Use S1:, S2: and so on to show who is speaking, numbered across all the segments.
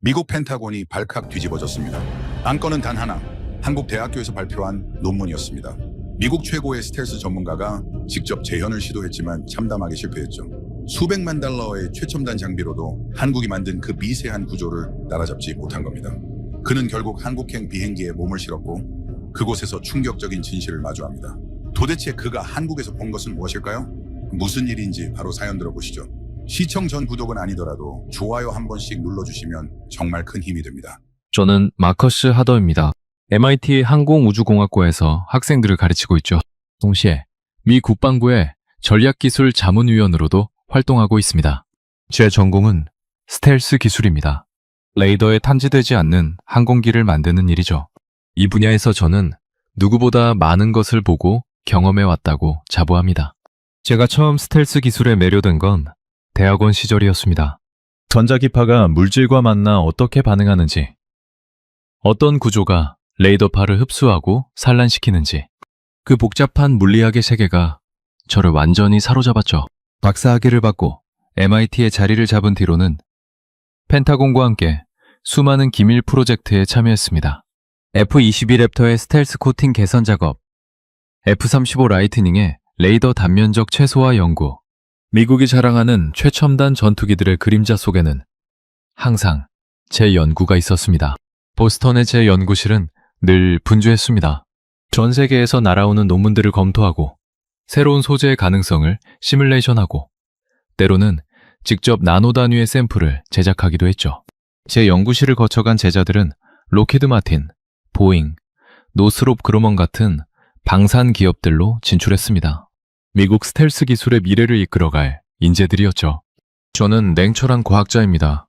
S1: 미국 펜타곤이 발칵 뒤집어졌습니다. 안건은 단 하나, 한국 대학교에서 발표한 논문이었습니다. 미국 최고의 스텔스 전문가가 직접 재현을 시도했지만 참담하게 실패했죠. 수백만 달러의 최첨단 장비로도 한국이 만든 그 미세한 구조를 따라잡지 못한 겁니다. 그는 결국 한국행 비행기에 몸을 실었고 그곳에서 충격적인 진실을 마주합니다. 도대체 그가 한국에서 본 것은 무엇일까요? 무슨 일인지 바로 사연 들어보시죠. 시청 전 구독은 아니더라도 좋아요 한 번씩 눌러주시면 정말 큰 힘이 됩니다.
S2: 저는 마커스 하더입니다. MIT 항공우주공학과에서 학생들을 가르치고 있죠. 동시에 미 국방부의 전략기술 자문위원으로도 활동하고 있습니다. 제 전공은 스텔스 기술입니다. 레이더에 탐지되지 않는 항공기를 만드는 일이죠. 이 분야에서 저는 누구보다 많은 것을 보고 경험해 왔다고 자부합니다. 제가 처음 스텔스 기술에 매료된 건 대학원 시절이었습니다. 전자기파가 물질과 만나 어떻게 반응하는지, 어떤 구조가 레이더파를 흡수하고 산란시키는지, 그 복잡한 물리학의 세계가 저를 완전히 사로잡았죠. 박사학위를 받고 MIT에 자리를 잡은 뒤로는 펜타곤과 함께 수많은 기밀 프로젝트에 참여했습니다. F-22 랩터의 스텔스 코팅 개선 작업, F-35 라이트닝의 레이더 단면적 최소화 연구, 미국이 자랑하는 최첨단 전투기들의 그림자 속에는 항상 제 연구가 있었습니다. 보스턴의 제 연구실은 늘 분주했습니다. 전 세계에서 날아오는 논문들을 검토하고 새로운 소재의 가능성을 시뮬레이션하고 때로는 직접 나노 단위의 샘플을 제작하기도 했죠. 제 연구실을 거쳐간 제자들은 로키드 마틴, 보잉, 노스롭 그루먼 같은 방산 기업들로 진출했습니다. 미국 스텔스 기술의 미래를 이끌어갈 인재들이었죠. 저는 냉철한 과학자입니다.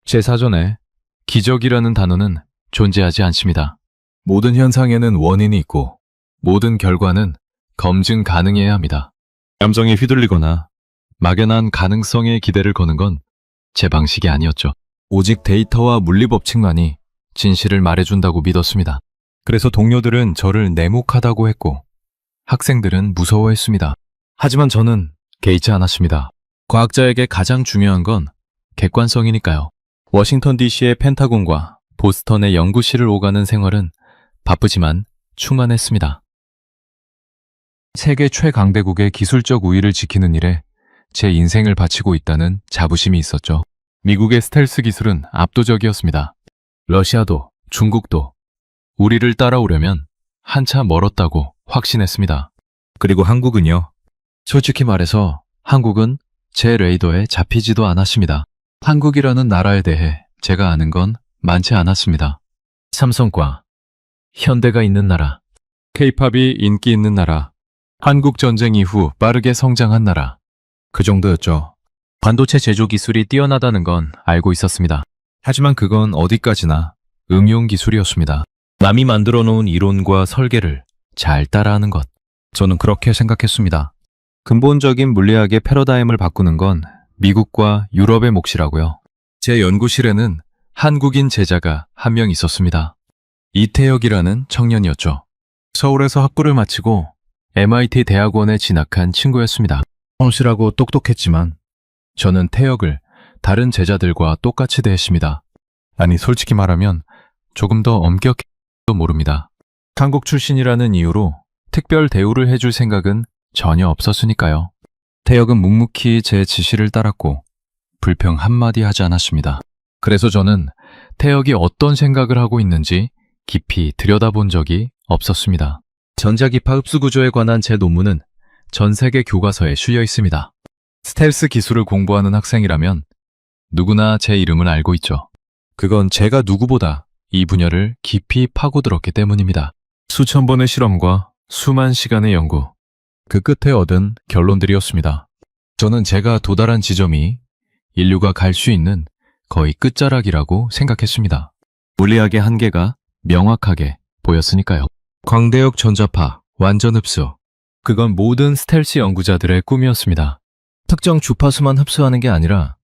S2: 제 사전에 기적이라는 단어는 존재하지 않습니다. 모든 현상에는 원인이 있고 모든 결과는 검증 가능해야 합니다. 감정에 휘둘리거나 막연한 가능성에 기대를 거는 건 제 방식이 아니었죠. 오직 데이터와 물리 법칙만이 진실을 말해준다고 믿었습니다. 그래서 동료들은 저를 냉혹하다고 했고 학생들은 무서워했습니다. 하지만 저는 개의치 않았습니다. 과학자에게 가장 중요한 건 객관성이니까요. 워싱턴 DC의 펜타곤과 보스턴의 연구실을 오가는 생활은 바쁘지만 충만했습니다. 세계 최강대국의 기술적 우위를 지키는 일에 제 인생을 바치고 있다는 자부심이 있었죠. 미국의 스텔스 기술은 압도적이었습니다. 러시아도 중국도 우리를 따라오려면 한참 멀었다고 확신했습니다. 그리고 한국은요? 솔직히 말해서 한국은 제 레이더에 잡히지도 않았습니다. 한국이라는 나라에 대해 제가 아는 건 많지 않았습니다. 삼성과 현대가 있는 나라, K-팝이 인기 있는 나라, 한국 전쟁 이후 빠르게 성장한 나라, 그 정도였죠. 반도체 제조 기술이 뛰어나다는 건 알고 있었습니다. 하지만 그건 어디까지나 응용 기술이었습니다. 남이 만들어 놓은 이론과 설계를 잘 따라하는 것. 저는 그렇게 생각했습니다. 근본적인 물리학의 패러다임을 바꾸는 건 미국과 유럽의 몫이라고요. 제 연구실에는 한국인 제자가 한 명 있었습니다. 이태혁이라는 청년이었죠. 서울에서 학부를 마치고 MIT 대학원에 진학한 친구였습니다. 성실하고 똑똑했지만 저는 태혁을 다른 제자들과 똑같이 대했습니다. 아니 솔직히 말하면 조금 더 엄격해도 모릅니다. 한국 출신이라는 이유로 특별 대우를 해줄 생각은 전혀 없었으니까요. 태혁은 묵묵히 제 지시를 따랐고 불평 한마디 하지 않았습니다. 그래서 저는 태혁이 어떤 생각을 하고 있는지 깊이 들여다본 적이 없었습니다. 전자기파 흡수 구조에 관한 제 논문은 전 세계 교과서에 실려 있습니다. 스텔스 기술을 공부하는 학생이라면 누구나 제 이름을 알고 있죠. 그건 제가 누구보다 이 분야를 깊이 파고들었기 때문입니다. 수천 번의 실험과 수만 시간의 연구, 그 끝에 얻은 결론들이었습니다. 저는 제가 도달한 지점이 인류가 갈 수 있는 거의 끝자락이라고 생각했습니다. 물리학의 한계가 명확하게 보였으니까요. 광대역 전자파, 완전 흡수. 그건 모든 스텔스 연구자들의 꿈이었습니다. 특정 주파수만 흡수하는 게 아니라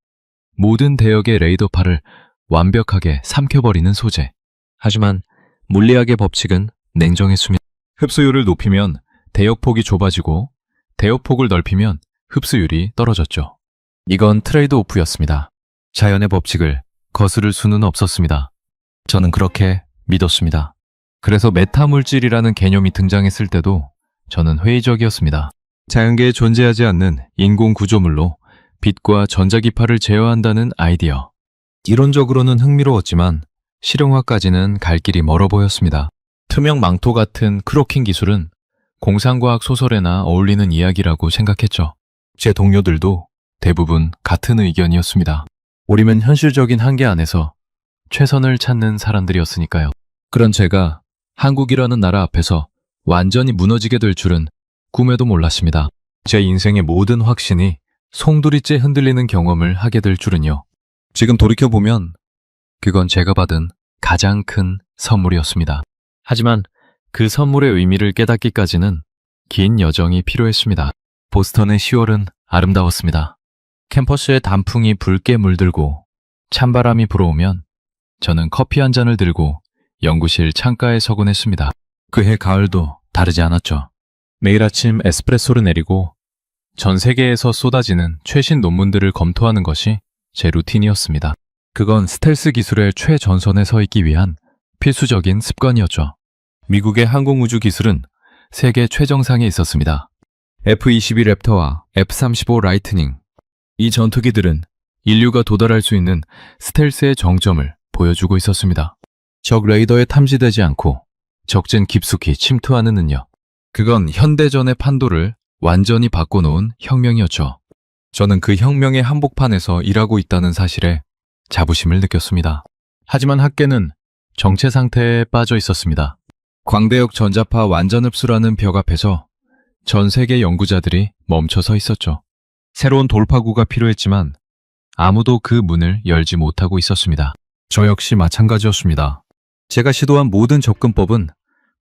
S2: 모든 대역의 레이더파를 완벽하게 삼켜버리는 소재. 하지만 물리학의 법칙은 냉정했습니다. 흡수율을 높이면 대역폭이 좁아지고 대역폭을 넓히면 흡수율이 떨어졌죠. 이건 트레이드 오프였습니다. 자연의 법칙을 거스를 수는 없었습니다. 저는 그렇게 믿었습니다. 그래서 메타물질이라는 개념이 등장했을 때도 저는 회의적이었습니다. 자연계에 존재하지 않는 인공 구조물로 빛과 전자기파를 제어한다는 아이디어. 이론적으로는 흥미로웠지만 실용화까지는 갈 길이 멀어 보였습니다. 투명 망토 같은 크로킹 기술은 공상과학 소설에나 어울리는 이야기라고 생각했죠. 제 동료들도 대부분 같은 의견이었습니다. 우리는 현실적인 한계 안에서 최선을 찾는 사람들이었으니까요. 그런 제가 한국이라는 나라 앞에서 완전히 무너지게 될 줄은 꿈에도 몰랐습니다. 제 인생의 모든 확신이 송두리째 흔들리는 경험을 하게 될 줄은요. 지금 돌이켜보면 그건 제가 받은 가장 큰 선물이었습니다. 하지만 그 선물의 의미를 깨닫기까지는 긴 여정이 필요했습니다. 보스턴의 10월은 아름다웠습니다. 캠퍼스에 단풍이 붉게 물들고 찬바람이 불어오면 저는 커피 한 잔을 들고 연구실 창가에 서곤 했습니다. 그해 가을도 다르지 않았죠. 매일 아침 에스프레소를 내리고 전 세계에서 쏟아지는 최신 논문들을 검토하는 것이 제 루틴이었습니다. 그건 스텔스 기술의 최전선에 서 있기 위한 필수적인 습관이었죠. 미국의 항공우주 기술은 세계 최정상에 있었습니다. F-22 랩터와 F-35 라이트닝. 이 전투기들은 인류가 도달할 수 있는 스텔스의 정점을 보여주고 있었습니다. 적 레이더에 탐지되지 않고 적진 깊숙이 침투하는 능력. 그건 현대전의 판도를 완전히 바꿔놓은 혁명이었죠. 저는 그 혁명의 한복판에서 일하고 있다는 사실에 자부심을 느꼈습니다. 하지만 학계는 정체 상태에 빠져 있었습니다. 광대역 전자파 완전 흡수라는 벽 앞에서 전 세계 연구자들이 멈춰 서 있었죠. 새로운 돌파구가 필요했지만 아무도 그 문을 열지 못하고 있었습니다. 저 역시 마찬가지였습니다. 제가 시도한 모든 접근법은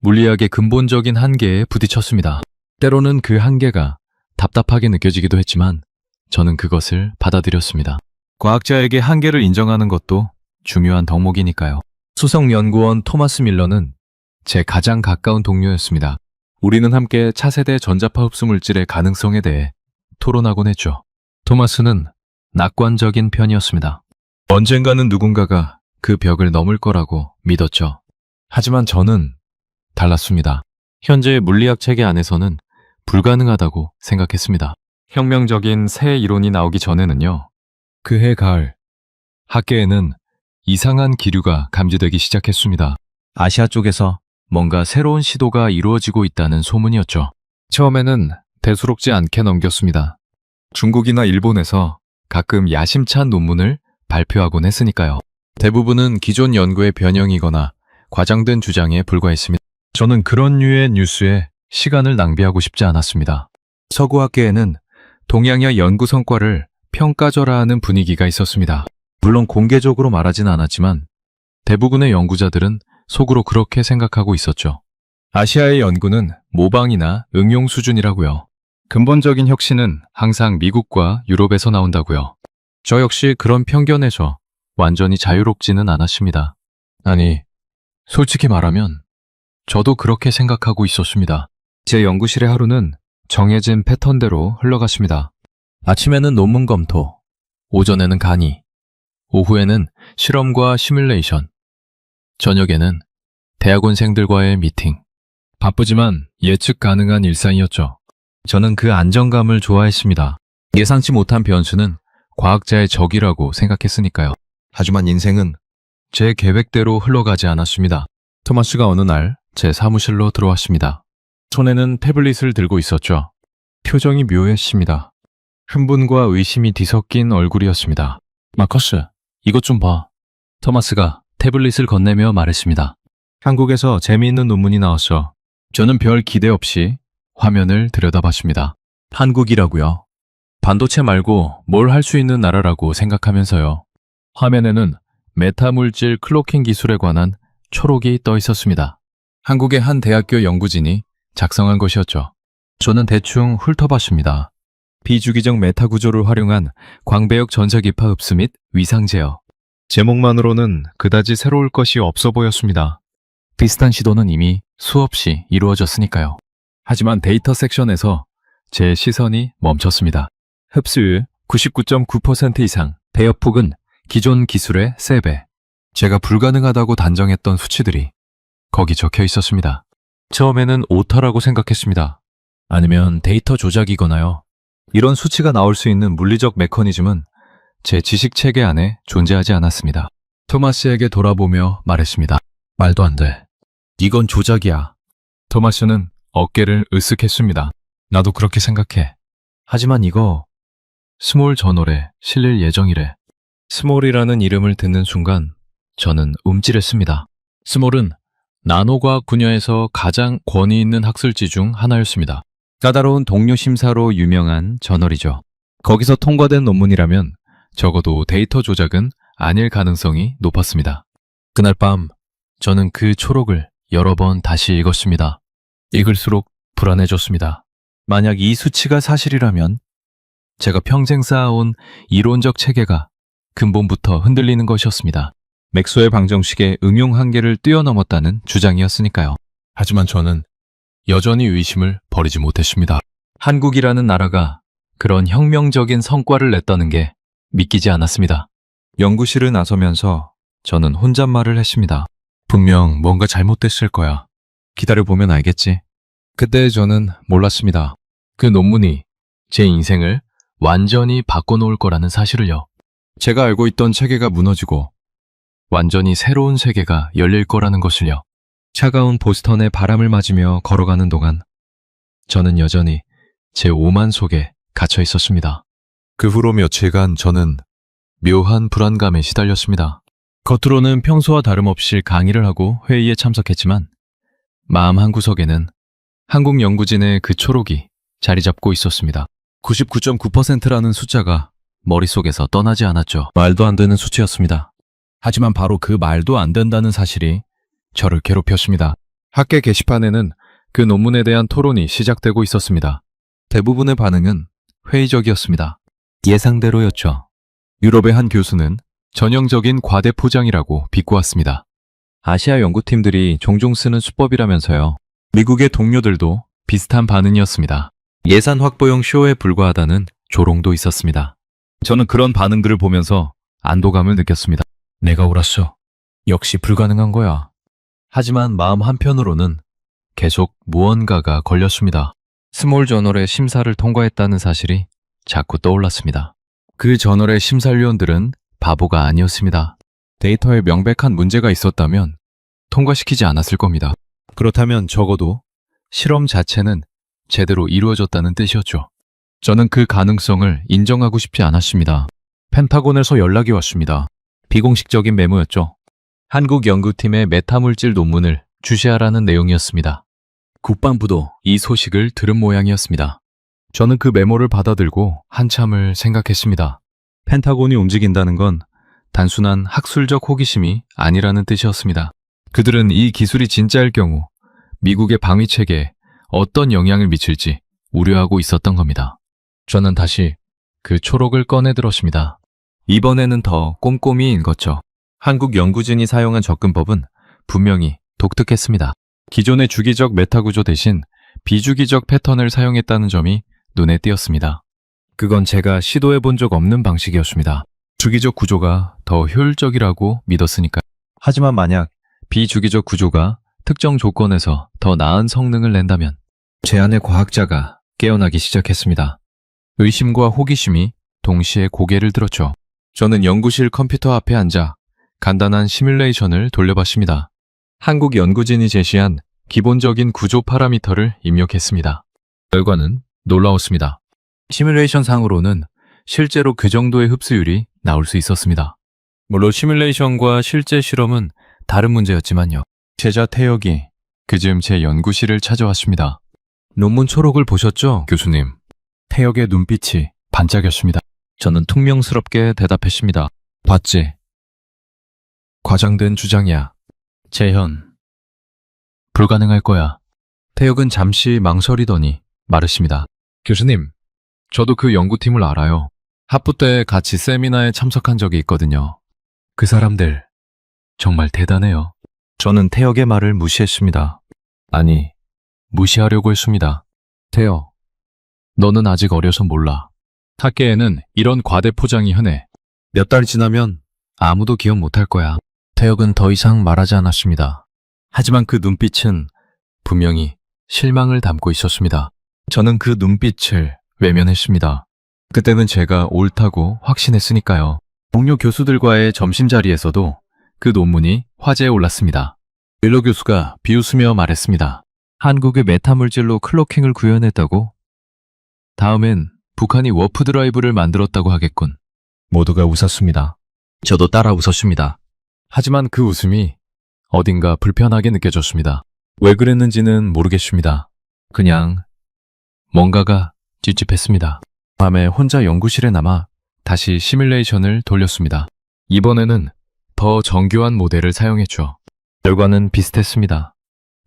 S2: 물리학의 근본적인 한계에 부딪혔습니다. 때로는 그 한계가 답답하게 느껴지기도 했지만 저는 그것을 받아들였습니다. 과학자에게 한계를 인정하는 것도 중요한 덕목이니까요. 수석연구원 토마스 밀러는 제 가장 가까운 동료였습니다. 우리는 함께 차세대 전자파 흡수 물질의 가능성에 대해 토론하곤 했죠. 토마스는 낙관적인 편이었습니다. 언젠가는 누군가가 그 벽을 넘을 거라고 믿었죠. 하지만 저는 달랐습니다. 현재의 물리학 체계 안에서는 불가능하다고 생각했습니다. 혁명적인 새 이론이 나오기 전에는요. 그해 가을, 학계에는 이상한 기류가 감지되기 시작했습니다. 아시아 쪽에서 뭔가 새로운 시도가 이루어지고 있다는 소문이었죠. 처음에는 대수롭지 않게 넘겼습니다. 중국이나 일본에서 가끔 야심찬 논문을 발표하곤 했으니까요. 대부분은 기존 연구의 변형이거나 과장된 주장에 불과했습니다. 저는 그런 류의 뉴스에 시간을 낭비하고 싶지 않았습니다. 서구학계에는 동양여 연구 성과를 평가절하하는 분위기가 있었습니다. 물론 공개적으로 말하진 않았지만 대부분의 연구자들은 속으로 그렇게 생각하고 있었죠. 아시아의 연구는 모방이나 응용 수준이라고요. 근본적인 혁신은 항상 미국과 유럽에서 나온다고요. 저 역시 그런 편견에서 완전히 자유롭지는 않았습니다. 아니, 솔직히 말하면 저도 그렇게 생각하고 있었습니다. 제 연구실의 하루는 정해진 패턴대로 흘러갔습니다. 아침에는 논문 검토, 오전에는 강의, 오후에는 실험과 시뮬레이션, 저녁에는 대학원생들과의 미팅. 바쁘지만 예측 가능한 일상이었죠. 저는 그 안정감을 좋아했습니다. 예상치 못한 변수는 과학자의 적이라고 생각했으니까요. 하지만 인생은 제 계획대로 흘러가지 않았습니다. 토마스가 어느 날 제 사무실로 들어왔습니다. 손에는 태블릿을 들고 있었죠. 표정이 묘했습니다. 흥분과 의심이 뒤섞인 얼굴이었습니다. 마커스, 이것 좀 봐. 토마스가 태블릿을 건네며 말했습니다. 한국에서 재미있는 논문이 나왔어. 저는 별 기대 없이 화면을 들여다봤습니다. 한국이라고요? 반도체 말고 뭘 할 수 있는 나라라고 생각하면서요. 화면에는 메타물질 클로킹 기술에 관한 초록이 떠 있었습니다. 한국의 한 대학교 연구진이 작성한 것이었죠. 저는 대충 훑어봤습니다. 비주기적 메타 구조를 활용한 광배역 전자기파 흡수 및 위상 제어. 제목만으로는 그다지 새로울 것이 없어 보였습니다. 비슷한 시도는 이미 수없이 이루어졌으니까요. 하지만 데이터 섹션에서 제 시선이 멈췄습니다. 흡수율 99.9% 이상, 배역폭은 기존 기술의 3배. 제가 불가능하다고 단정했던 수치들이 거기 적혀 있었습니다. 처음에는 오타라고 생각했습니다. 아니면 데이터 조작이거나요. 이런 수치가 나올 수 있는 물리적 메커니즘은 제 지식 체계 안에 존재하지 않았습니다. 토마스에게 돌아보며 말했습니다. 말도 안 돼. 이건 조작이야. 토마스는 어깨를 으쓱했습니다. 나도 그렇게 생각해. 하지만 이거 스몰 저널에 실릴 예정이래. 스몰이라는 이름을 듣는 순간 저는 움찔했습니다. 스몰은 나노과학 분야에서 가장 권위 있는 학술지 중 하나였습니다. 까다로운 동료 심사로 유명한 저널이죠. 거기서 통과된 논문이라면 적어도 데이터 조작은 아닐 가능성이 높았습니다. 그날 밤 저는 그 초록을 여러 번 다시 읽었습니다. 읽을수록 불안해졌습니다. 만약 이 수치가 사실이라면 제가 평생 쌓아온 이론적 체계가 근본부터 흔들리는 것이었습니다. 맥스웰 방정식의 응용 한계를 뛰어넘었다는 주장이었으니까요. 하지만 저는 여전히 의심을 버리지 못했습니다. 한국이라는 나라가 그런 혁명적인 성과를 냈다는 게 믿기지 않았습니다. 연구실을 나서면서 저는 혼잣말을 했습니다. 분명 뭔가 잘못됐을 거야. 기다려보면 알겠지. 그때 저는 몰랐습니다. 그 논문이 제 인생을 완전히 바꿔놓을 거라는 사실을요. 제가 알고 있던 체계가 무너지고 완전히 새로운 세계가 열릴 거라는 것을요. 차가운 보스턴의 바람을 맞으며 걸어가는 동안 저는 여전히 제 오만 속에 갇혀 있었습니다. 그 후로 며칠간 저는 묘한 불안감에 시달렸습니다. 겉으로는 평소와 다름없이 강의를 하고 회의에 참석했지만 마음 한구석에는 한국 연구진의 그 초록이 자리 잡고 있었습니다. 99.9%라는 숫자가 머릿속에서 떠나지 않았죠. 말도 안 되는 수치였습니다. 하지만 바로 그 말도 안 된다는 사실이 저를 괴롭혔습니다. 학계 게시판에는 그 논문에 대한 토론이 시작되고 있었습니다. 대부분의 반응은 회의적이었습니다. 예상대로였죠. 유럽의 한 교수는 전형적인 과대 포장이라고 비꼬았습니다. 아시아 연구팀들이 종종 쓰는 수법이라면서요. 미국의 동료들도 비슷한 반응이었습니다. 예산 확보용 쇼에 불과하다는 조롱도 있었습니다. 저는 그런 반응들을 보면서 안도감을 느꼈습니다. 내가 옳았어. 역시 불가능한 거야. 하지만 마음 한편으로는 계속 무언가가 걸렸습니다. 스몰 저널의 심사를 통과했다는 사실이 자꾸 떠올랐습니다. 그 저널의 심사위원들은 바보가 아니었습니다. 데이터에 명백한 문제가 있었다면 통과시키지 않았을 겁니다. 그렇다면 적어도 실험 자체는 제대로 이루어졌다는 뜻이었죠. 저는 그 가능성을 인정하고 싶지 않았습니다. 펜타곤에서 연락이 왔습니다. 비공식적인 메모였죠. 한국 연구팀의 메타물질 논문을 주시하라는 내용이었습니다. 국방부도 이 소식을 들은 모양이었습니다. 저는 그 메모를 받아들고 한참을 생각했습니다. 펜타곤이 움직인다는 건 단순한 학술적 호기심이 아니라는 뜻이었습니다. 그들은 이 기술이 진짜일 경우 미국의 방위 체계에 어떤 영향을 미칠지 우려하고 있었던 겁니다. 저는 다시 그 초록을 꺼내 들었습니다. 이번에는 더 꼼꼼히 읽었죠. 한국 연구진이 사용한 접근법은 분명히 독특했습니다. 기존의 주기적 메타 구조 대신 비주기적 패턴을 사용했다는 점이 눈에 띄었습니다. 그건 제가 시도해 본 적 없는 방식이었습니다. 주기적 구조가 더 효율적이라고 믿었으니까. 하지만 만약 비주기적 구조가 특정 조건에서 더 나은 성능을 낸다면 제 안의 과학자가 깨어나기 시작했습니다. 의심과 호기심이 동시에 고개를 들었죠. 저는 연구실 컴퓨터 앞에 앉아 간단한 시뮬레이션을 돌려봤습니다. 한국 연구진이 제시한 기본적인 구조 파라미터를 입력했습니다. 결과는 놀라웠습니다. 시뮬레이션 상으로는 실제로 그 정도의 흡수율이 나올 수 있었습니다. 물론 시뮬레이션과 실제 실험은 다른 문제였지만요. 제자 태혁이 그즈음 제 연구실을 찾아왔습니다. 논문 초록을 보셨죠, 교수님? 태혁의 눈빛이 반짝였습니다. 저는 퉁명스럽게 대답했습니다. 봤지? 과장된 주장이야. 재현. 불가능할 거야. 태혁은 잠시 망설이더니 말했습니다. 교수님, 저도 그 연구팀을 알아요. 학부 때 같이 세미나에 참석한 적이 있거든요. 그 사람들 정말 대단해요. 저는 태혁의 말을 무시했습니다. 아니, 무시하려고 했습니다. 태혁, 너는 아직 어려서 몰라. 학계에는 이런 과대 포장이 흔해. 몇 달 지나면 아무도 기억 못할 거야. 태혁은 더 이상 말하지 않았습니다. 하지만 그 눈빛은 분명히 실망을 담고 있었습니다. 저는 그 눈빛을 외면했습니다. 그때는 제가 옳다고 확신했으니까요. 동료 교수들과의 점심자리에서도 그 논문이 화제에 올랐습니다. 윌러 교수가 비웃으며 말했습니다. 한국의 메타물질로 클로킹을 구현했다고? 다음엔 북한이 워프 드라이브를 만들었다고 하겠군. 모두가 웃었습니다. 저도 따라 웃었습니다. 하지만 그 웃음이 어딘가 불편하게 느껴졌습니다. 왜 그랬는지는 모르겠습니다. 그냥 뭔가가 찝찝했습니다. 밤에 혼자 연구실에 남아 다시 시뮬레이션을 돌렸습니다. 이번에는 더 정교한 모델을 사용했죠. 결과는 비슷했습니다.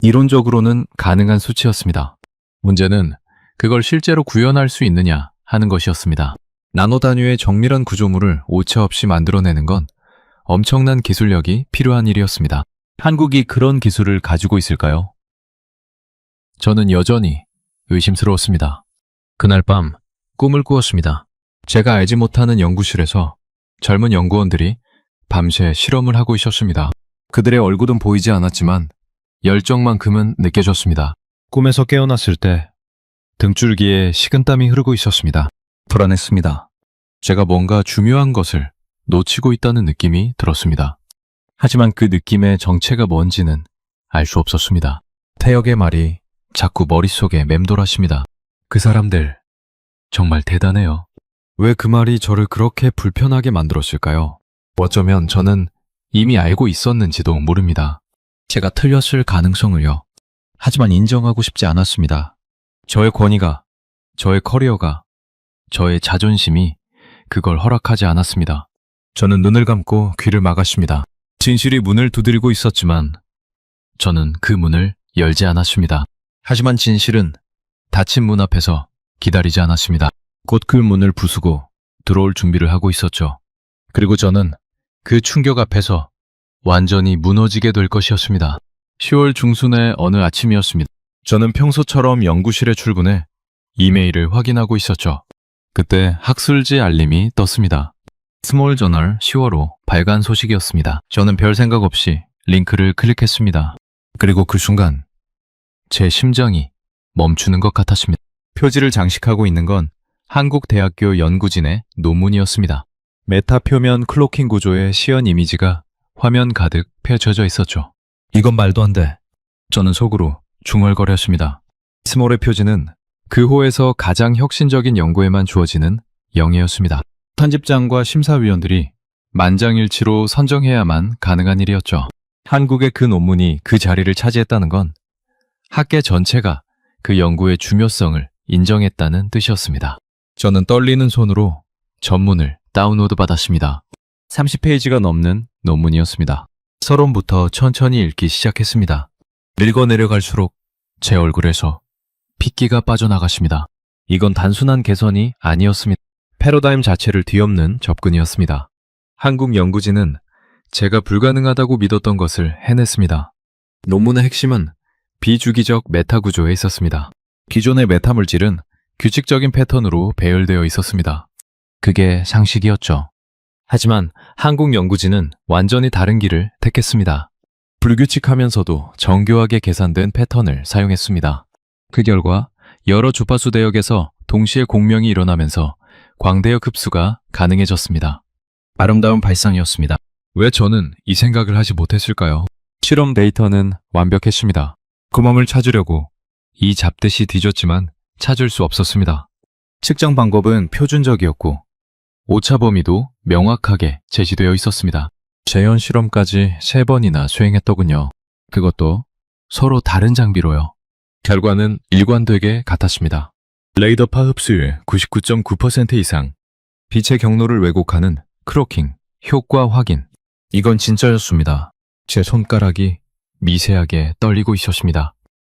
S2: 이론적으로는 가능한 수치였습니다. 문제는 그걸 실제로 구현할 수 있느냐 하는 것이었습니다. 나노 단위의 정밀한 구조물을 오차없이 만들어내는 건 엄청난 기술력이 필요한 일이었습니다. 한국이 그런 기술을 가지고 있을까요? 저는 여전히 의심스러웠습니다. 그날 밤 꿈을 꾸었습니다. 제가 알지 못하는 연구실에서 젊은 연구원들이 밤새 실험을 하고 있었습니다. 그들의 얼굴은 보이지 않았지만 열정만큼은 느껴졌습니다. 꿈에서 깨어났을 때 등줄기에 식은땀이 흐르고 있었습니다. 불안했습니다. 제가 뭔가 중요한 것을 놓치고 있다는 느낌이 들었습니다. 하지만 그 느낌의 정체가 뭔지는 알 수 없었습니다. 태혁의 말이 자꾸 머릿속에 맴돌았습니다. 그 사람들 정말 대단해요. 왜 그 말이 저를 그렇게 불편하게 만들었을까요? 어쩌면 저는 이미 알고 있었는지도 모릅니다. 제가 틀렸을 가능성을요. 하지만 인정하고 싶지 않았습니다. 저의 권위가, 저의 커리어가, 저의 자존심이 그걸 허락하지 않았습니다. 저는 눈을 감고 귀를 막았습니다. 진실이 문을 두드리고 있었지만 저는 그 문을 열지 않았습니다. 하지만 진실은 닫힌 문 앞에서 기다리지 않았습니다. 곧 그 문을 부수고 들어올 준비를 하고 있었죠. 그리고 저는 그 충격 앞에서 완전히 무너지게 될 것이었습니다. 10월 중순의 어느 아침이었습니다. 저는 평소처럼 연구실에 출근해 이메일을 확인하고 있었죠. 그때 학술지 알림이 떴습니다. 스몰 저널 10월호 발간 소식이었습니다. 저는 별 생각 없이 링크를 클릭했습니다. 그리고 그 순간 제 심장이 멈추는 것 같았습니다. 표지를 장식하고 있는 건 한국대학교 연구진의 논문이었습니다. 메타 표면 클로킹 구조의 시연 이미지가 화면 가득 펼쳐져 있었죠. 이건 말도 안 돼. 저는 속으로 중얼거렸습니다. 스몰의 표지는 그 호에서 가장 혁신적인 연구에만 주어지는 영예였습니다. 편집장과 심사위원들이 만장일치로 선정해야만 가능한 일이었죠. 한국의 그 논문이 그 자리를 차지했다는 건 학계 전체가 그 연구의 중요성을 인정했다는 뜻이었습니다. 저는 떨리는 손으로 전문을 다운로드 받았습니다. 30페이지가 넘는 논문이었습니다. 서론부터 천천히 읽기 시작했습니다. 읽어 내려갈수록 제 얼굴에서 핏기가 빠져나갔습니다. 이건 단순한 개선이 아니었습니다. 패러다임 자체를 뒤엎는 접근이었습니다. 한국 연구진은 제가 불가능하다고 믿었던 것을 해냈습니다. 논문의 핵심은 비주기적 메타 구조에 있었습니다. 기존의 메타 물질은 규칙적인 패턴으로 배열되어 있었습니다. 그게 상식이었죠. 하지만 한국 연구진은 완전히 다른 길을 택했습니다. 불규칙하면서도 정교하게 계산된 패턴을 사용했습니다. 그 결과 여러 주파수 대역에서 동시에 공명이 일어나면서 광대역 흡수가 가능해졌습니다. 아름다운 발상이었습니다. 왜 저는 이 생각을 하지 못했을까요? 실험 데이터는 완벽했습니다. 구멍을 찾으려고 이 잡듯이 뒤졌지만 찾을 수 없었습니다. 측정 방법은 표준적이었고 오차 범위도 명확하게 제시되어 있었습니다. 재현 실험까지 3번이나 수행했더군요. 그것도 서로 다른 장비로요. 결과는 일관되게 같았습니다. 레이더파 흡수율 99.9% 이상, 빛의 경로를 왜곡하는 크로킹, 효과 확인. 이건 진짜였습니다. 제 손가락이 미세하게 떨리고 있었습니다.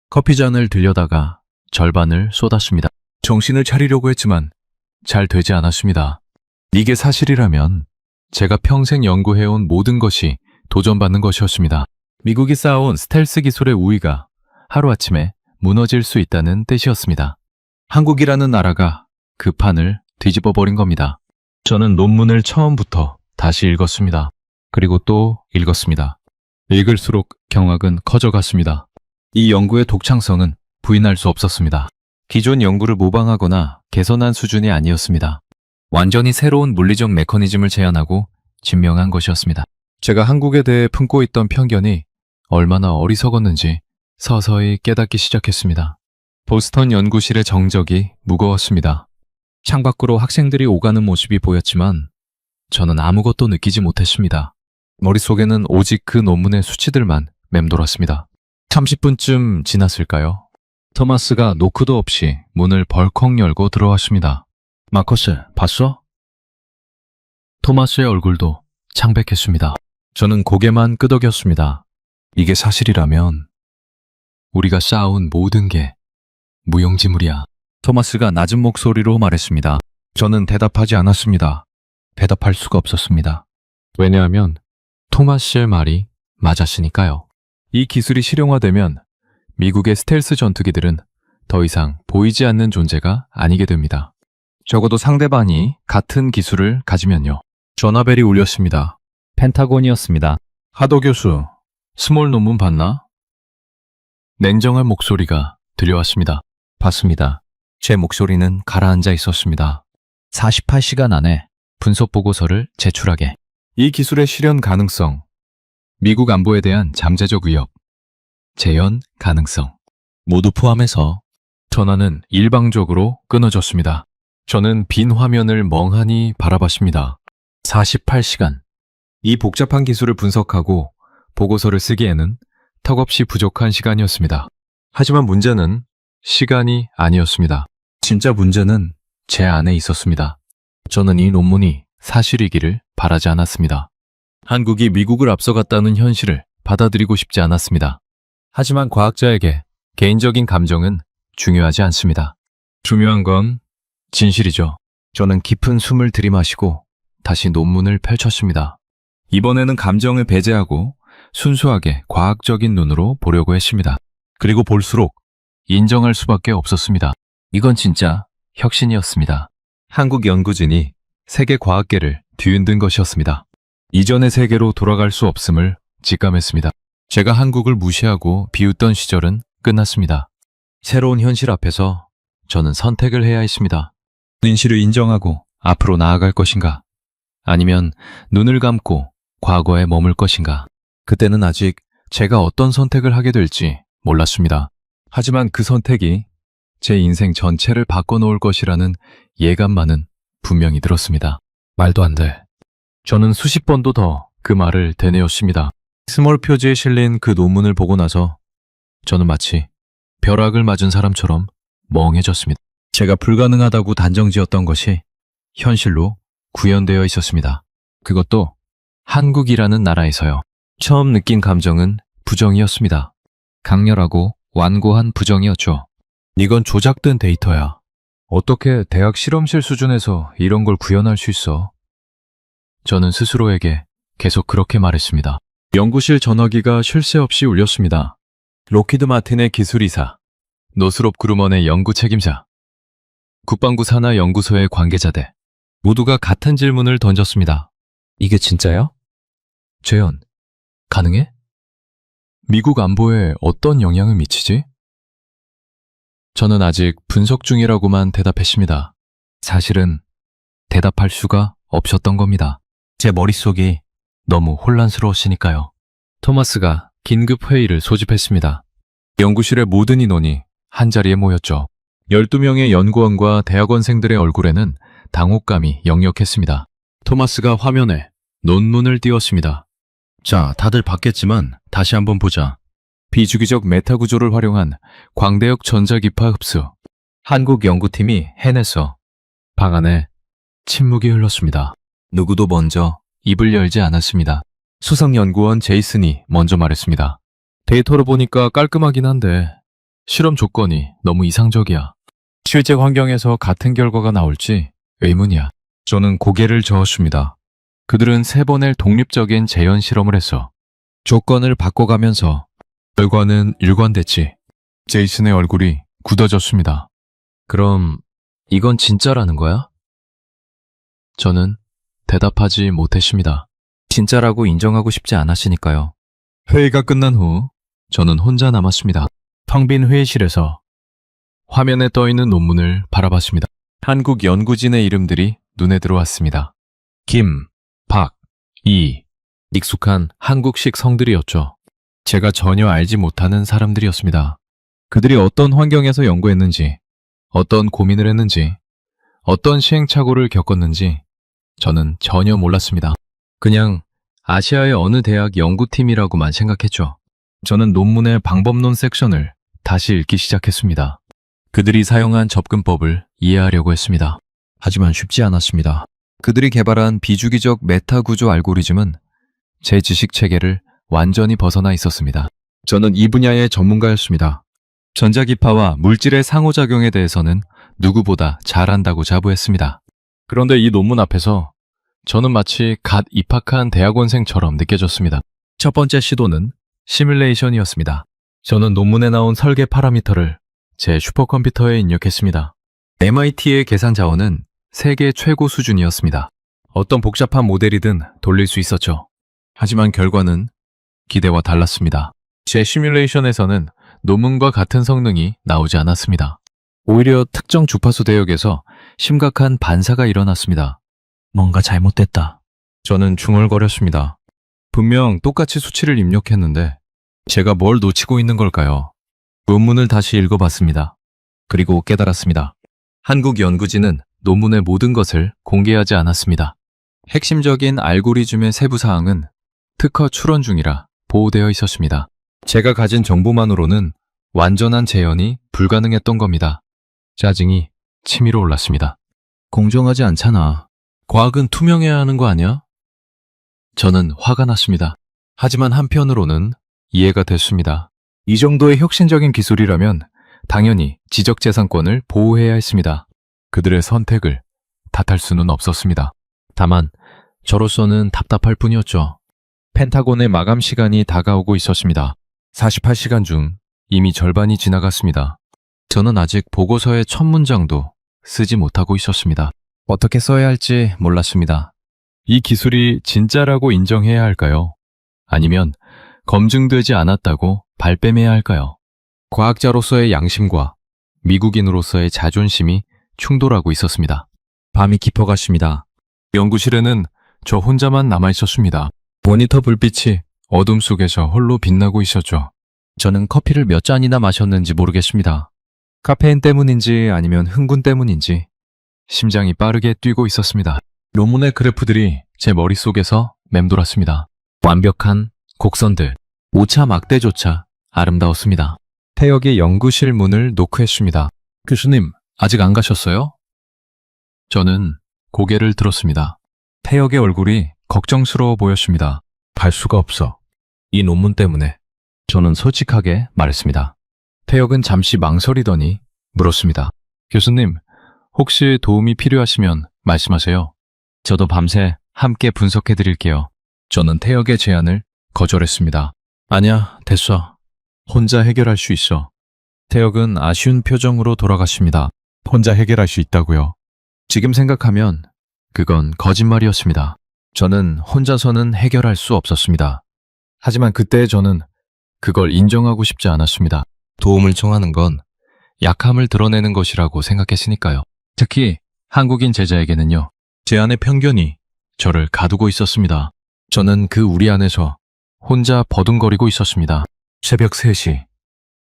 S2: 커피잔을 들여다가 절반을 쏟았습니다. 정신을 차리려고 했지만 잘 되지 않았습니다. 이게 사실이라면 제가 평생 연구해온 모든 것이 도전받는 것이었습니다. 미국이 쌓아온 스텔스 기술의 우위가 하루아침에 무너질 수 있다는 뜻이었습니다. 한국이라는 나라가 그 판을 뒤집어 버린 겁니다. 저는 논문을 처음부터 다시 읽었습니다. 그리고 또 읽었습니다. 읽을수록 경악은 커져갔습니다. 이 연구의 독창성은 부인할 수 없었습니다. 기존 연구를 모방하거나 개선한 수준이 아니었습니다. 완전히 새로운 물리적 메커니즘을 제안하고 증명한 것이었습니다. 제가 한국에 대해 품고 있던 편견이 얼마나 어리석었는지 서서히 깨닫기 시작했습니다. 보스턴 연구실의 정적이 무거웠습니다. 창밖으로 학생들이 오가는 모습이 보였지만 저는 아무것도 느끼지 못했습니다. 머릿속에는 오직 그 논문의 수치들만 맴돌았습니다. 30분쯤 지났을까요? 토마스가 노크도 없이 문을 벌컥 열고 들어왔습니다. 마커스, 봤어? 토마스의 얼굴도 창백했습니다. 저는 고개만 끄덕였습니다. 이게 사실이라면 우리가 쌓아온 모든 게 무용지물이야. 토마스가 낮은 목소리로 말했습니다. 저는 대답하지 않았습니다. 대답할 수가 없었습니다. 왜냐하면 토마스의 말이 맞았으니까요. 이 기술이 실용화되면 미국의 스텔스 전투기들은 더 이상 보이지 않는 존재가 아니게 됩니다. 적어도 상대방이 같은 기술을 가지면요. 전화벨이 울렸습니다. 펜타곤이었습니다. 하도 교수, 스몰 논문 봤나? 냉정한 목소리가 들려왔습니다. 봤습니다. 제 목소리는 가라앉아 있었습니다. 48시간 안에 분석 보고서를 제출하게. 이 기술의 실현 가능성, 미국 안보에 대한 잠재적 위협, 재현 가능성 모두 포함해서 전화는 일방적으로 끊어졌습니다. 저는 빈 화면을 멍하니 바라봤습니다. 48시간. 이 복잡한 기술을 분석하고 보고서를 쓰기에는 턱없이 부족한 시간이었습니다. 하지만 문제는 시간이 아니었습니다. 진짜 문제는 제 안에 있었습니다. 저는 이 논문이 사실이기를 바라지 않았습니다. 한국이 미국을 앞서갔다는 현실을 받아들이고 싶지 않았습니다. 하지만 과학자에게 개인적인 감정은 중요하지 않습니다. 중요한 건 진실이죠. 저는 깊은 숨을 들이마시고 다시 논문을 펼쳤습니다. 이번에는 감정을 배제하고 순수하게 과학적인 눈으로 보려고 했습니다. 그리고 볼수록 인정할 수밖에 없었습니다. 이건 진짜 혁신이었습니다. 한국 연구진이 세계 과학계를 뒤흔든 것이었습니다. 이전의 세계로 돌아갈 수 없음을 직감했습니다. 제가 한국을 무시하고 비웃던 시절은 끝났습니다. 새로운 현실 앞에서 저는 선택을 해야 했습니다. 진실을 인정하고 앞으로 나아갈 것인가? 아니면 눈을 감고 과거에 머물 것인가? 그때는 아직 제가 어떤 선택을 하게 될지 몰랐습니다. 하지만 그 선택이 제 인생 전체를 바꿔놓을 것이라는 예감만은 분명히 들었습니다. 말도 안 돼. 저는 수십 번도 더 그 말을 되뇌었습니다. 스몰 표지에 실린 그 논문을 보고 나서 저는 마치 벼락을 맞은 사람처럼 멍해졌습니다. 제가 불가능하다고 단정지었던 것이 현실로 구현되어 있었습니다. 그것도 한국이라는 나라에서요. 처음 느낀 감정은 부정이었습니다. 강렬하고 완고한 부정이었죠. 이건 조작된 데이터야. 어떻게 대학 실험실 수준에서 이런 걸 구현할 수 있어? 저는 스스로에게 계속 그렇게 말했습니다. 연구실 전화기가 쉴 새 없이 울렸습니다. 로키드 마틴의 기술이사, 노스롭 그루먼의 연구 책임자, 국방부 산하 연구소의 관계자들 모두가 같은 질문을 던졌습니다. 이게 진짜야? 재현, 가능해? 미국 안보에 어떤 영향을 미치지? 저는 아직 분석 중이라고만 대답했습니다. 사실은 대답할 수가 없었던 겁니다. 제 머릿속이 너무 혼란스러웠으니까요. 토마스가 긴급 회의를 소집했습니다. 연구실의 모든 인원이 한자리에 모였죠. 12명의 연구원과 대학원생들의 얼굴에는 당혹감이 역력했습니다. 토마스가 화면에 논문을 띄웠습니다. 자, 다들 봤겠지만 다시 한번 보자. 비주기적 메타 구조를 활용한 광대역 전자기파 흡수. 한국 연구팀이 해냈어. 방 안에 침묵이 흘렀습니다. 누구도 먼저 입을 열지 않았습니다. 수석연구원 제이슨이 먼저 말했습니다. 데이터를 보니까 깔끔하긴 한데 실험 조건이 너무 이상적이야. 실제 환경에서 같은 결과가 나올지 의문이야. 저는 고개를 저었습니다. 그들은 3번의 독립적인 재현 실험을 했어. 조건을 바꿔가면서 결과는 일관됐지. 제이슨의 얼굴이 굳어졌습니다. 그럼 이건 진짜라는 거야? 저는 대답하지 못했습니다. 진짜라고 인정하고 싶지 않았으니까요. 회의가 끝난 후 저는 혼자 남았습니다. 텅 빈 회의실에서 화면에 떠 있는 논문을 바라봤습니다. 한국 연구진의 이름들이 눈에 들어왔습니다. 김, 박, 이. 익숙한 한국식 성들이었죠. 제가 전혀 알지 못하는 사람들이었습니다. 그들이 어떤 환경에서 연구했는지, 어떤 고민을 했는지, 어떤 시행착오를 겪었는지 저는 전혀 몰랐습니다. 그냥 아시아의 어느 대학 연구팀이라고만 생각했죠. 저는 논문의 방법론 섹션을 다시 읽기 시작했습니다. 그들이 사용한 접근법을 이해하려고 했습니다. 하지만 쉽지 않았습니다. 그들이 개발한 비주기적 메타 구조 알고리즘은 제 지식 체계를 완전히 벗어나 있었습니다. 저는 이 분야의 전문가였습니다. 전자기파와 물질의 상호작용에 대해서는 누구보다 잘 안다고 자부했습니다. 그런데 이 논문 앞에서 저는 마치 갓 입학한 대학원생처럼 느껴졌습니다. 첫 번째 시도는 시뮬레이션이었습니다. 저는 논문에 나온 설계 파라미터를 제 슈퍼컴퓨터에 입력했습니다. MIT의 계산 자원은 세계 최고 수준이었습니다. 어떤 복잡한 모델이든 돌릴 수 있었죠. 하지만 결과는 기대와 달랐습니다. 제 시뮬레이션에서는 논문과 같은 성능이 나오지 않았습니다. 오히려 특정 주파수 대역에서 심각한 반사가 일어났습니다. 뭔가 잘못됐다. 저는 중얼거렸습니다. 분명 똑같이 수치를 입력했는데 제가 뭘 놓치고 있는 걸까요? 논문을 다시 읽어봤습니다. 그리고 깨달았습니다. 한국 연구진은 논문의 모든 것을 공개하지 않았습니다. 핵심적인 알고리즘의 세부 사항은 특허 출원 중이라 보호되어 있었습니다. 제가 가진 정보만으로는 완전한 재현이 불가능했던 겁니다. 짜증이 치밀어 올랐습니다. 공정하지 않잖아. 과학은 투명해야 하는 거 아니야? 저는 화가 났습니다. 하지만 한편으로는 이해가 됐습니다. 이 정도의 혁신적인 기술이라면 당연히 지적재산권을 보호해야 했습니다. 그들의 선택을 탓할 수는 없었습니다. 다만 저로서는 답답할 뿐이었죠. 펜타곤의 마감 시간이 다가오고 있었습니다. 48시간 중 이미 절반이 지나갔습니다. 저는 아직 보고서의 첫 문장도 쓰지 못하고 있었습니다. 어떻게 써야 할지 몰랐습니다. 이 기술이 진짜라고 인정해야 할까요? 아니면 검증되지 않았다고 발뺌해야 할까요? 과학자로서의 양심과 미국인으로서의 자존심이 충돌하고 있었습니다. 밤이 깊어갔습니다. 연구실에는 저 혼자만 남아있었습니다. 모니터 불빛이 어둠 속에서 홀로 빛나고 있었죠. 저는 커피를 몇 잔이나 마셨는지 모르겠습니다. 카페인 때문인지 아니면 흥분 때문인지 심장이 빠르게 뛰고 있었습니다. 논문의 그래프들이 제 머릿속에서 맴돌았습니다. 완벽한 곡선들, 오차 막대조차 아름다웠습니다. 태역이 연구실 문을 노크했습니다. 교수님, 아직 안 가셨어요? 저는 고개를 들었습니다. 태역의 얼굴이 걱정스러워 보였습니다. 갈 수가 없어. 이 논문 때문에. 저는 솔직하게 말했습니다. 태역은 잠시 망설이더니 물었습니다. 교수님, 혹시 도움이 필요하시면 말씀하세요. 저도 밤새 함께 분석해 드릴게요. 저는 태역의 제안을 거절했습니다. 아니야, 됐어. 혼자 해결할 수 있어. 태역은 아쉬운 표정으로 돌아갔습니다. 혼자 해결할 수 있다고요. 지금 생각하면 그건 거짓말이었습니다. 저는 혼자서는 해결할 수 없었습니다. 하지만 그때 저는 그걸 인정하고 싶지 않았습니다. 도움을 청하는 건 약함을 드러내는 것이라고 생각했으니까요. 특히 한국인 제자에게는요. 제 안의 편견이 저를 가두고 있었습니다. 저는 그 우리 안에서 혼자 버둥거리고 있었습니다. 새벽 3시.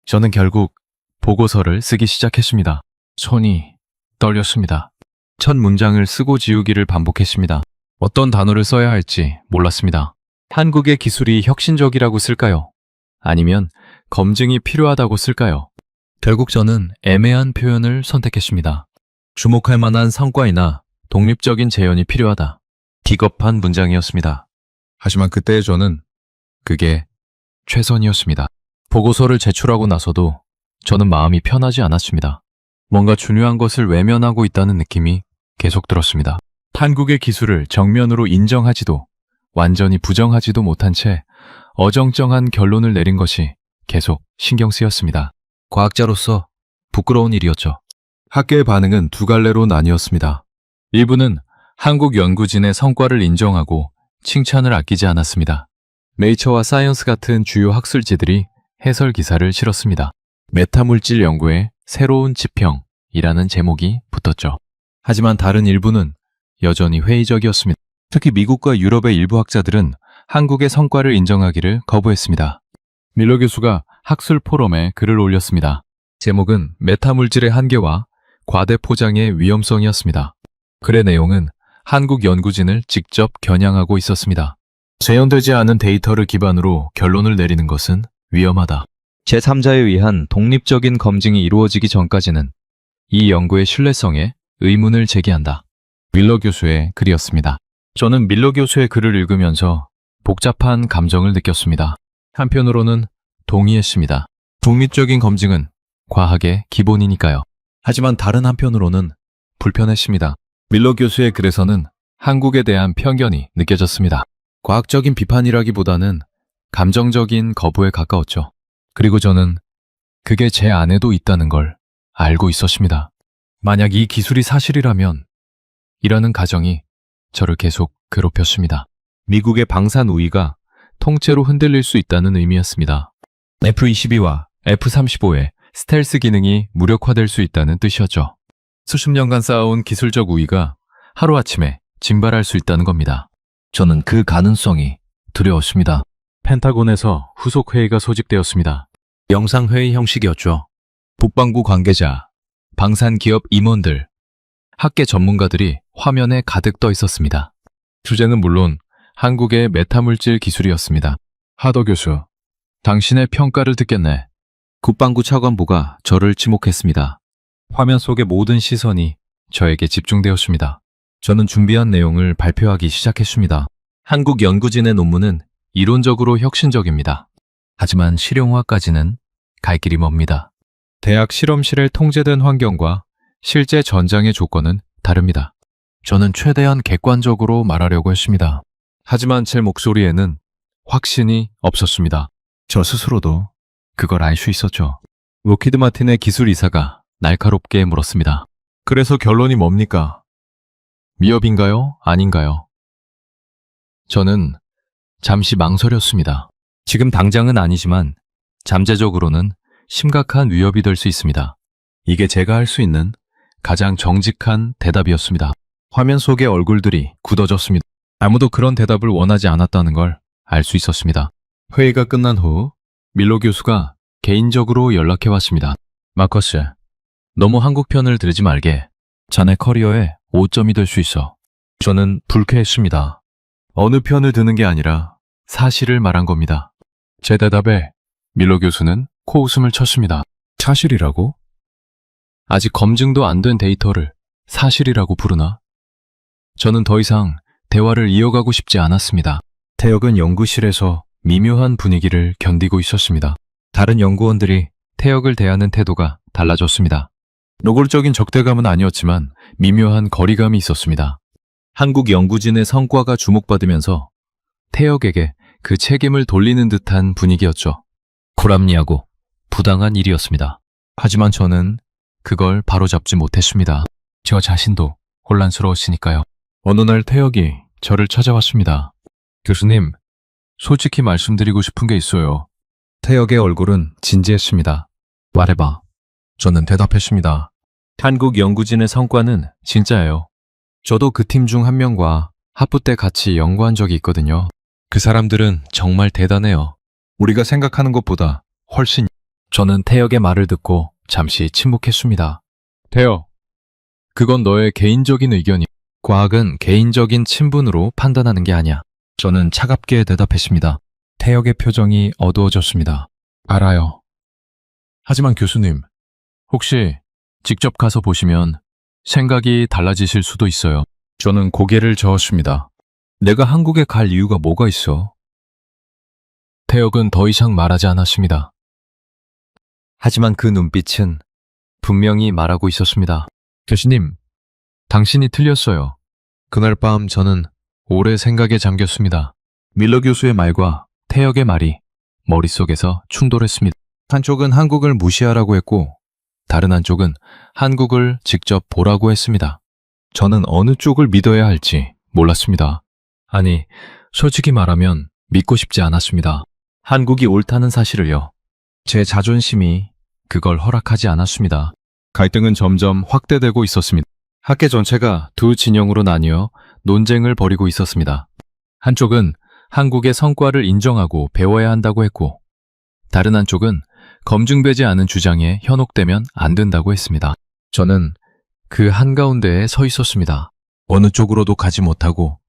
S2: 저는 결국 보고서를 쓰기 시작했습니다. 손이 떨렸습니다. 첫 문장을 쓰고 지우기를 반복했습니다. 어떤 단어를 써야 할지 몰랐습니다. 한국의 기술이 혁신적이라고 쓸까요? 아니면 검증이 필요하다고 쓸까요? 결국 저는 애매한 표현을 선택했습니다. 주목할 만한 성과이나 독립적인 재현이 필요하다. 기겁한 문장이었습니다. 하지만 그때의 저는 그게 최선이었습니다. 보고서를 제출하고 나서도 저는 마음이 편하지 않았습니다. 뭔가 중요한 것을 외면하고 있다는 느낌이 계속 들었습니다. 한국의 기술을 정면으로 인정하지도 완전히 부정하지도 못한 채 어정쩡한 결론을 내린 것이 계속 신경 쓰였습니다. 과학자로서 부끄러운 일이었죠. 학계의 반응은 두 갈래로 나뉘었습니다. 일부는 한국 연구진의 성과를 인정하고 칭찬을 아끼지 않았습니다. 네이처와 사이언스 같은 주요 학술지들이 해설 기사를 실었습니다. 메타물질 연구의 새로운 지평이라는 제목이 붙었죠. 하지만 다른 일부는 여전히 회의적이었습니다. 특히 미국과 유럽의 일부 학자들은 한국의 성과를 인정하기를 거부했습니다. 밀러 교수가 학술 포럼에 글을 올렸습니다. 제목은 메타물질의 한계와 과대 포장의 위험성이었습니다. 글의 내용은 한국 연구진을 직접 겨냥하고 있었습니다. 재현되지 않은 데이터를 기반으로 결론을 내리는 것은 위험하다. 제3자에 의한 독립적인 검증이 이루어지기 전까지는 이 연구의 신뢰성에 의문을 제기한다. 밀러 교수의 글이었습니다. 저는 밀러 교수의 글을 읽으면서 복잡한 감정을 느꼈습니다. 한편으로는 동의했습니다. 독립적인 검증은 과학의 기본이니까요. 하지만 다른 한편으로는 불편했습니다. 밀러 교수의 글에서는 한국에 대한 편견이 느껴졌습니다. 과학적인 비판이라기보다는 감정적인 거부에 가까웠죠. 그리고 저는 그게 제 안에도 있다는 걸 알고 있었습니다. 만약 이 기술이 사실이라면 이라는 가정이 저를 계속 괴롭혔습니다. 미국의 방산 우위가 통째로 흔들릴 수 있다는 의미였습니다. F-22와 F-35의 스텔스 기능이 무력화될 수 있다는 뜻이었죠. 수십 년간 쌓아온 기술적 우위가 하루아침에 증발할 수 있다는 겁니다. 저는 그 가능성이 두려웠습니다. 펜타곤에서 후속 회의가 소집되었습니다. 영상회의 형식이었죠. 국방부 관계자, 방산기업 임원들, 학계 전문가들이 화면에 가득 떠 있었습니다. 주제는 물론 한국의 메타물질 기술이었습니다. 하더 교수, 당신의 평가를 듣겠네. 국방부 차관보가 저를 지목했습니다. 화면 속의 모든 시선이 저에게 집중되었습니다. 저는 준비한 내용을 발표하기 시작했습니다. 한국 연구진의 논문은 이론적으로 혁신적입니다. 하지만 실용화까지는 갈 길이 멉니다. 대학 실험실에 통제된 환경과 실제 전장의 조건은 다릅니다. 저는 최대한 객관적으로 말하려고 했습니다. 하지만 제 목소리에는 확신이 없었습니다. 저 스스로도 그걸 알 수 있었죠. 로키드 마틴의 기술 이사가 날카롭게 물었습니다. 그래서 결론이 뭡니까? 위협인가요? 아닌가요? 저는 잠시 망설였습니다. 지금 당장은 아니지만 잠재적으로는 심각한 위협이 될 수 있습니다. 이게 제가 할 수 있는 가장 정직한 대답이었습니다. 화면 속의 얼굴들이 굳어졌습니다. 아무도 그런 대답을 원하지 않았다는 걸 알 수 있었습니다. 회의가 끝난 후 밀러 교수가 개인적으로 연락해 왔습니다. 마커스, 너무 한국 편을 들지 말게. 자네 커리어에 오점이 될 수 있어. 저는 불쾌했습니다. 어느 편을 드는 게 아니라 사실을 말한 겁니다. 제 대답에 밀러 교수는 코웃음을 쳤습니다. 사실이라고? 아직 검증도 안 된 데이터를 사실이라고 부르나? 저는 더 이상 대화를 이어가고 싶지 않았습니다. 태역은 연구실에서 미묘한 분위기를 견디고 있었습니다. 다른 연구원들이 태역을 대하는 태도가 달라졌습니다. 노골적인 적대감은 아니었지만 미묘한 거리감이 있었습니다. 한국 연구진의 성과가 주목받으면서 태역에게 그 책임을 돌리는 듯한 분위기였죠. 불합리하고 부당한 일이었습니다. 하지만 저는 그걸 바로잡지 못했습니다. 저 자신도 혼란스러웠으니까요. 어느 날 태역이 저를 찾아왔습니다. 교수님, 솔직히 말씀드리고 싶은 게 있어요. 태역의 얼굴은 진지했습니다. 말해봐. 저는 대답했습니다. 한국 연구진의 성과는 진짜예요. 저도 그 팀 중 한 명과 하프 때 같이 연구한 적이 있거든요. 그 사람들은 정말 대단해요. 우리가 생각하는 것보다 훨씬. 저는 태역의 말을 듣고 잠시 침묵했습니다. 태역, 그건 너의 개인적인 의견이. 과학은 개인적인 친분으로 판단하는 게 아니야. 저는 차갑게 대답했습니다. 태역의 표정이 어두워졌습니다. 알아요. 하지만 교수님, 혹시 직접 가서 보시면 생각이 달라지실 수도 있어요. 저는 고개를 저었습니다. 내가 한국에 갈 이유가 뭐가 있어? 태역은 더 이상 말하지 않았습니다. 하지만 그 눈빛은 분명히 말하고 있었습니다. 교수님, 당신이 틀렸어요. 그날 밤 저는 오래 생각에 잠겼습니다. 밀러 교수의 말과 태역의 말이 머릿속에서 충돌했습니다. 한쪽은 한국을 무시하라고 했고 다른 한쪽은 한국을 직접 보라고 했습니다. 저는 어느 쪽을 믿어야 할지 몰랐습니다. 아니, 솔직히 말하면 믿고 싶지 않았습니다. 한국이 옳다는 사실을요. 제 자존심이 그걸 허락하지 않았습니다. 갈등은 점점 확대되고 있었습니다. 학계 전체가 두 진영으로 나뉘어 논쟁을 벌이고 있었습니다. 한쪽은 한국의 성과를 인정하고 배워야 한다고 했고, 다른 한쪽은 검증되지 않은 주장에 현혹되면 안 된다고 했습니다. 저는 그 한가운데에 서 있었습니다. 어느 쪽으로도 가지 못하고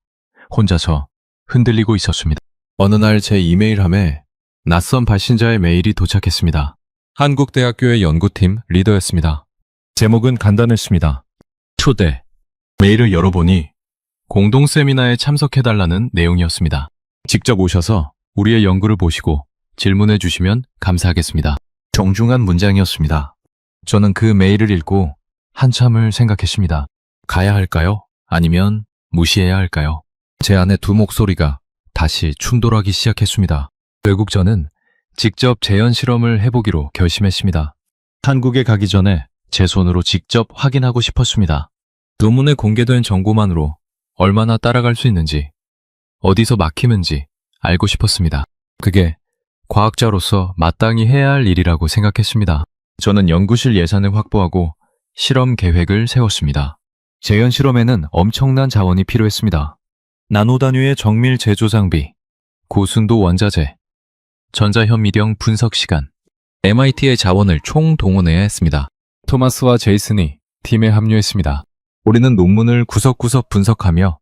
S2: 혼자서 흔들리고 있었습니다. 어느 날 제 이메일함에 낯선 발신자의 메일이 도착했습니다. 한국대학교의 연구팀 리더였습니다. 제목은 간단했습니다. 초대. 메일을 열어보니 공동 세미나에 참석해달라는 내용이었습니다. 직접 오셔서 우리의 연구를 보시고 질문해 주시면 감사하겠습니다. 정중한 문장이었습니다. 저는 그 메일을 읽고 한참을 생각했습니다. 가야 할까요? 아니면 무시해야 할까요? 제 안에 두 목소리가 다시 충돌하기 시작했습니다. 결국 저는 직접 재현 실험을 해보기로 결심했습니다. 한국에 가기 전에 제 손으로 직접 확인하고 싶었습니다. 논문에 공개된 정보만으로 얼마나 따라갈 수 있는지, 어디서 막히는지 알고 싶었습니다. 그게 과학자로서 마땅히 해야 할 일이라고 생각했습니다. 저는 연구실 예산을 확보하고 실험 계획을 세웠습니다. 재현 실험에는 엄청난 자원이 필요했습니다. 나노 단위의 정밀 제조 장비, 고순도 원자재, 전자현미령 분석 시간, MIT의 자원을 총동원해야 했습니다. 토마스와 제이슨이 팀에 합류했습니다. 우리는 논문을 구석구석 분석하며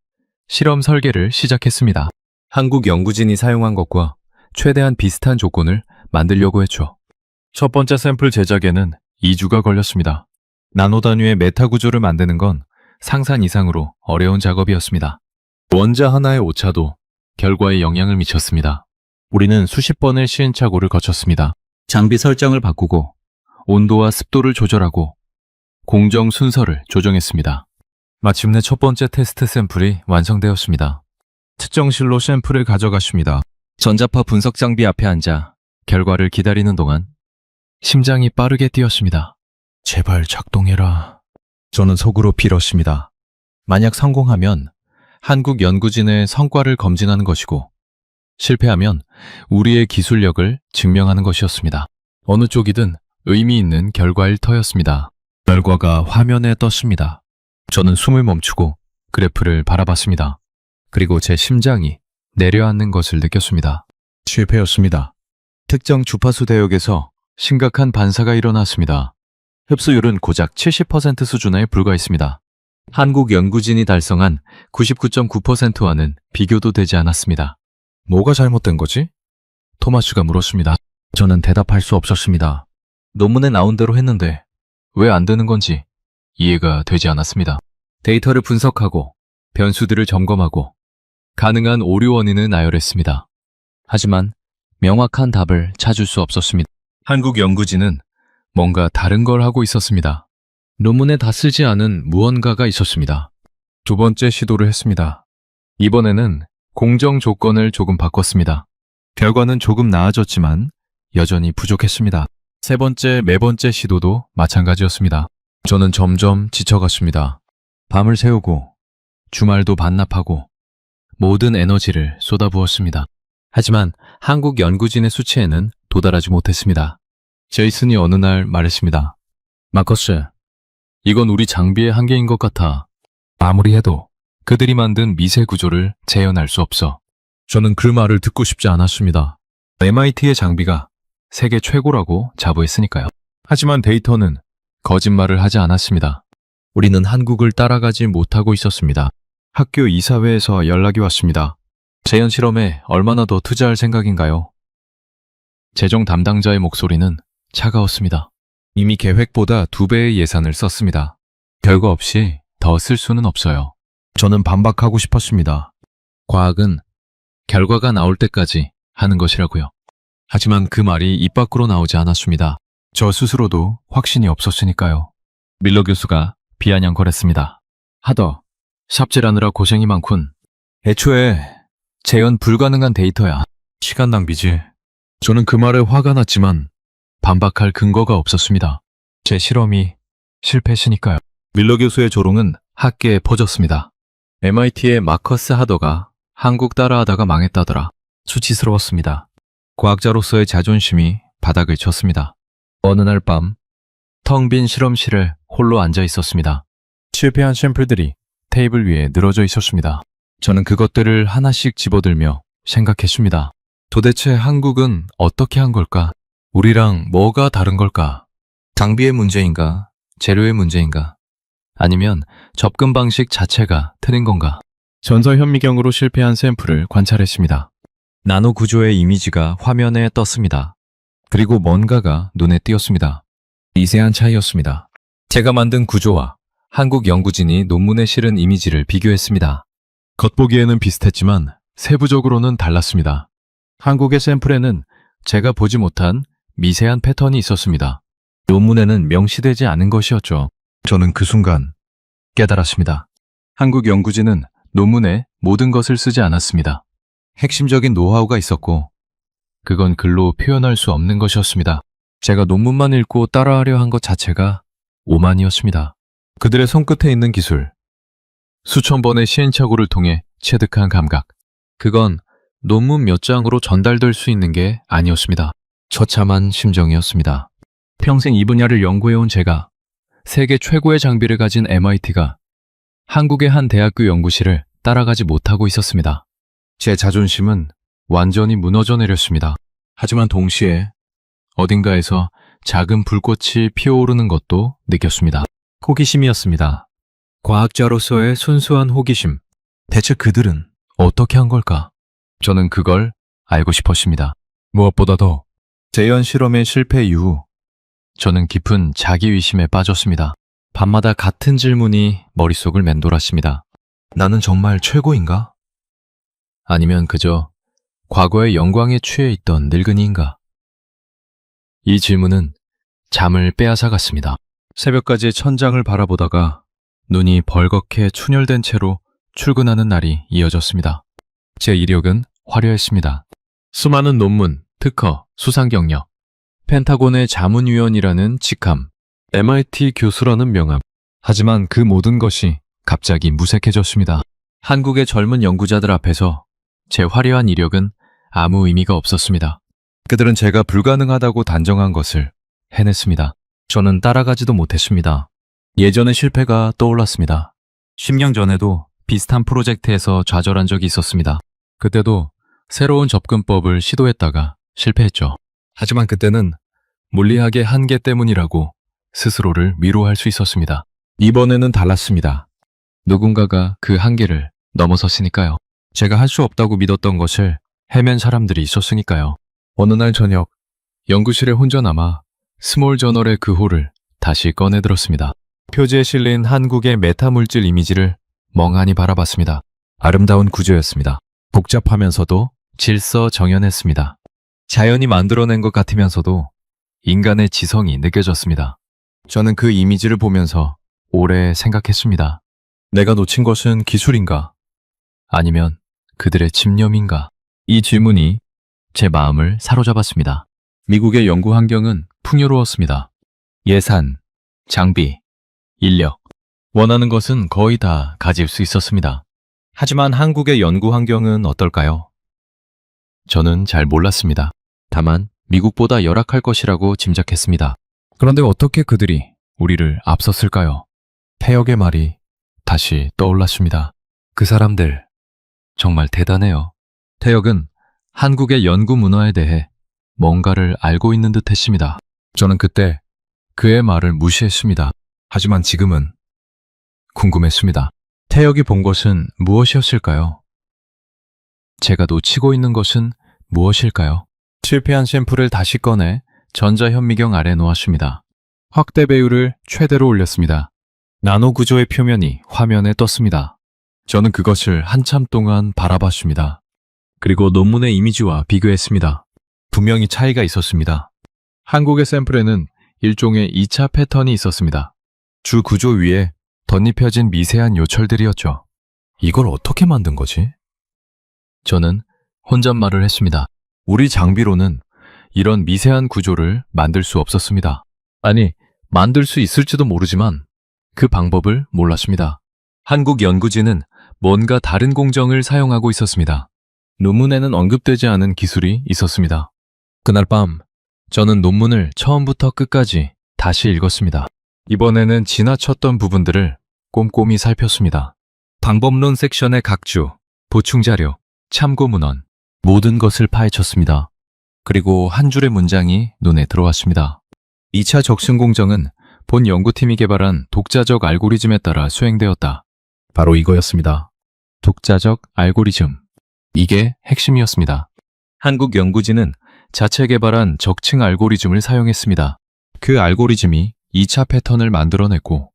S2: 실험 설계를 시작했습니다. 한국 연구진이 사용한 것과 최대한 비슷한 조건을 만들려고 했죠. 첫 번째 샘플 제작에는 2주가 걸렸습니다. 나노 단위의 메타 구조를 만드는 건 상상 이상으로 어려운 작업이었습니다. 원자 하나의 오차도 결과에 영향을 미쳤습니다. 우리는 수십 번의 시행착오를 거쳤습니다. 장비 설정을 바꾸고 온도와 습도를 조절하고 공정 순서를 조정했습니다. 마침내 첫 번째 테스트 샘플이 완성되었습니다. 측정실로 샘플을 가져갔습니다. 전자파 분석 장비 앞에 앉아 결과를 기다리는 동안 심장이 빠르게 뛰었습니다. 제발 작동해라. 저는 속으로 빌었습니다. 만약 성공하면 한국 연구진의 성과를 검진하는 것이고, 실패하면 우리의 기술력을 증명하는 것이었습니다. 어느 쪽이든 의미 있는 결과일 터였습니다. 결과가 화면에 떴습니다. 저는 숨을 멈추고 그래프를 바라봤습니다. 그리고 제 심장이 내려앉는 것을 느꼈습니다. 실패였습니다. 특정 주파수 대역에서 심각한 반사가 일어났습니다. 흡수율은 고작 70% 수준에 불과했습니다. 한국 연구진이 달성한 99.9%와는 비교도 되지 않았습니다. 뭐가 잘못된 거지? 토마스가 물었습니다. 저는 대답할 수 없었습니다. 논문에 나온 대로 했는데 왜 안 되는 건지 이해가 되지 않았습니다. 데이터를 분석하고 변수들을 점검하고 가능한 오류 원인을 나열했습니다. 하지만 명확한 답을 찾을 수 없었습니다. 한국 연구진은 뭔가 다른 걸 하고 있었습니다. 논문에 다 쓰지 않은 무언가가 있었습니다. 두 번째 시도를 했습니다. 이번에는 공정 조건을 조금 바꿨습니다. 결과는 조금 나아졌지만 여전히 부족했습니다. 세 번째, 네 번째 시도도 마찬가지였습니다. 저는 점점 지쳐갔습니다. 밤을 새우고 주말도 반납하고 모든 에너지를 쏟아부었습니다. 하지만 한국 연구진의 수치에는 도달하지 못했습니다. 제이슨이 어느 날 말했습니다. 마커스, 이건 우리 장비의 한계인 것 같아. 아무리 해도 그들이 만든 미세 구조를 재현할 수 없어. 저는 그 말을 듣고 싶지 않았습니다. MIT의 장비가 세계 최고라고 자부했으니까요. 하지만 데이터는 거짓말을 하지 않았습니다. 우리는 한국을 따라가지 못하고 있었습니다. 학교 이사회에서 연락이 왔습니다. 재현 실험에 얼마나 더 투자할 생각인가요? 재정 담당자의 목소리는 차가웠습니다. 이미 계획보다 2배의 예산을 썼습니다. 별거 없이 더 쓸 수는 없어요. 저는 반박하고 싶었습니다. 과학은 결과가 나올 때까지 하는 것이라고요. 하지만 그 말이 입 밖으로 나오지 않았습니다. 저 스스로도 확신이 없었으니까요. 밀러 교수가 비아냥거렸습니다. 하더, 삽질하느라 고생이 많군. 애초에 재현 불가능한 데이터야. 시간 낭비지. 저는 그 말에 화가 났지만 반박할 근거가 없었습니다. 제 실험이 실패했으니까요. 밀러 교수의 조롱은 학계에 퍼졌습니다. MIT의 마커스 하더가 한국 따라하다가 망했다더라. 수치스러웠습니다. 과학자로서의 자존심이 바닥을 쳤습니다. 어느 날 밤, 텅 빈 실험실에 홀로 앉아 있었습니다. 실패한 샘플들이 테이블 위에 늘어져 있었습니다. 저는 그것들을 하나씩 집어들며 생각했습니다. 도대체 한국은 어떻게 한 걸까? 우리랑 뭐가 다른 걸까? 장비의 문제인가? 재료의 문제인가? 아니면 접근 방식 자체가 틀린 건가? 전서 현미경으로 실패한 샘플을 관찰했습니다. 나노 구조의 이미지가 화면에 떴습니다. 그리고 뭔가가 눈에 띄었습니다. 미세한 차이였습니다. 제가 만든 구조와 한국 연구진이 논문에 실은 이미지를 비교했습니다. 겉보기에는 비슷했지만 세부적으로는 달랐습니다. 한국의 샘플에는 제가 보지 못한 미세한 패턴이 있었습니다. 논문에는 명시되지 않은 것이었죠. 저는 그 순간 깨달았습니다. 한국 연구진은 논문에 모든 것을 쓰지 않았습니다. 핵심적인 노하우가 있었고 그건 글로 표현할 수 없는 것이었습니다. 제가 논문만 읽고 따라하려 한 것 자체가 오만이었습니다. 그들의 손끝에 있는 기술, 수천 번의 시행착오를 통해 체득한 감각, 그건 논문 몇 장으로 전달될 수 있는 게 아니었습니다. 처참한 심정이었습니다. 평생 이 분야를 연구해온 제가 세계 최고의 장비를 가진 MIT가 한국의 한 대학교 연구실을 따라가지 못하고 있었습니다. 제 자존심은 완전히 무너져 내렸습니다. 하지만 동시에 어딘가에서 작은 불꽃이 피어오르는 것도 느꼈습니다. 호기심이었습니다. 과학자로서의 순수한 호기심. 대체 그들은 어떻게 한 걸까? 저는 그걸 알고 싶었습니다. 무엇보다도 재현 실험의 실패 이후 저는 깊은 자기의심에 빠졌습니다. 밤마다 같은 질문이 머릿속을 맴돌았습니다. 나는 정말 최고인가? 아니면 그저 과거의 영광에 취해 있던 늙은이인가? 이 질문은 잠을 빼앗아갔습니다. 새벽까지 천장을 바라보다가 눈이 벌겋게 충혈된 채로 출근하는 날이 이어졌습니다. 제 이력은 화려했습니다. 수많은 논문, 특허, 수상 경력, 펜타곤의 자문위원이라는 직함, MIT 교수라는 명함. 하지만 그 모든 것이 갑자기 무색해졌습니다. 한국의 젊은 연구자들 앞에서 제 화려한 이력은 아무 의미가 없었습니다. 그들은 제가 불가능하다고 단정한 것을 해냈습니다. 저는 따라가지도 못했습니다. 예전의 실패가 떠올랐습니다. 10년 전에도 비슷한 프로젝트에서 좌절한 적이 있었습니다. 그때도 새로운 접근법을 시도했다가 실패했죠. 하지만 그때는 물리학의 한계 때문이라고 스스로를 위로할 수 있었습니다. 이번에는 달랐습니다. 누군가가 그 한계를 넘어섰으니까요. 제가 할 수 없다고 믿었던 것을 해낸 사람들이 있었으니까요. 어느 날 저녁, 연구실에 혼자 남아 스몰 저널의 그 호를 다시 꺼내들었습니다. 표지에 실린 한국의 메타물질 이미지를 멍하니 바라봤습니다. 아름다운 구조였습니다. 복잡하면서도 질서정연했습니다. 자연이 만들어낸 것 같으면서도 인간의 지성이 느껴졌습니다. 저는 그 이미지를 보면서 오래 생각했습니다. 내가 놓친 것은 기술인가? 아니면 그들의 집념인가? 이 질문이 제 마음을 사로잡았습니다. 미국의 연구 환경은 풍요로웠습니다. 예산, 장비, 인력, 원하는 것은 거의 다 가질 수 있었습니다. 하지만 한국의 연구 환경은 어떨까요? 저는 잘 몰랐습니다. 다만 미국보다 열악할 것이라고 짐작했습니다. 그런데 어떻게 그들이 우리를 앞섰을까요? 태역의 말이 다시 떠올랐습니다. 그 사람들 정말 대단해요. 태역은 한국의 연구 문화에 대해 뭔가를 알고 있는 듯 했습니다. 저는 그때 그의 말을 무시했습니다. 하지만 지금은 궁금했습니다. 태역이 본 것은 무엇이었을까요? 제가 놓치고 있는 것은 무엇일까요? 실패한 샘플을 다시 꺼내 전자현미경 아래 놓았습니다. 확대 배율을 최대로 올렸습니다. 나노 구조의 표면이 화면에 떴습니다. 저는 그것을 한참 동안 바라봤습니다. 그리고 논문의 이미지와 비교했습니다. 분명히 차이가 있었습니다. 한국의 샘플에는 일종의 2차 패턴이 있었습니다. 주 구조 위에 덧입혀진 미세한 요철들이었죠. 이걸 어떻게 만든 거지? 저는 혼잣말을 했습니다. 우리 장비로는 이런 미세한 구조를 만들 수 없었습니다. 아니, 만들 수 있을지도 모르지만 그 방법을 몰랐습니다. 한국 연구진은 뭔가 다른 공정을 사용하고 있었습니다. 논문에는 언급되지 않은 기술이 있었습니다. 그날 밤, 저는 논문을 처음부터 끝까지 다시 읽었습니다. 이번에는 지나쳤던 부분들을 꼼꼼히 살폈습니다. 방법론 섹션의 각주, 보충자료, 참고문헌, 모든 것을 파헤쳤습니다. 그리고 한 줄의 문장이 눈에 들어왔습니다. 2차 적층 공정은 본 연구팀이 개발한 독자적 알고리즘에 따라 수행되었다. 바로 이거였습니다. 독자적 알고리즘. 이게 핵심이었습니다. 한국 연구진은 자체 개발한 적층 알고리즘을 사용했습니다. 그 알고리즘이 2차 패턴을 만들어냈고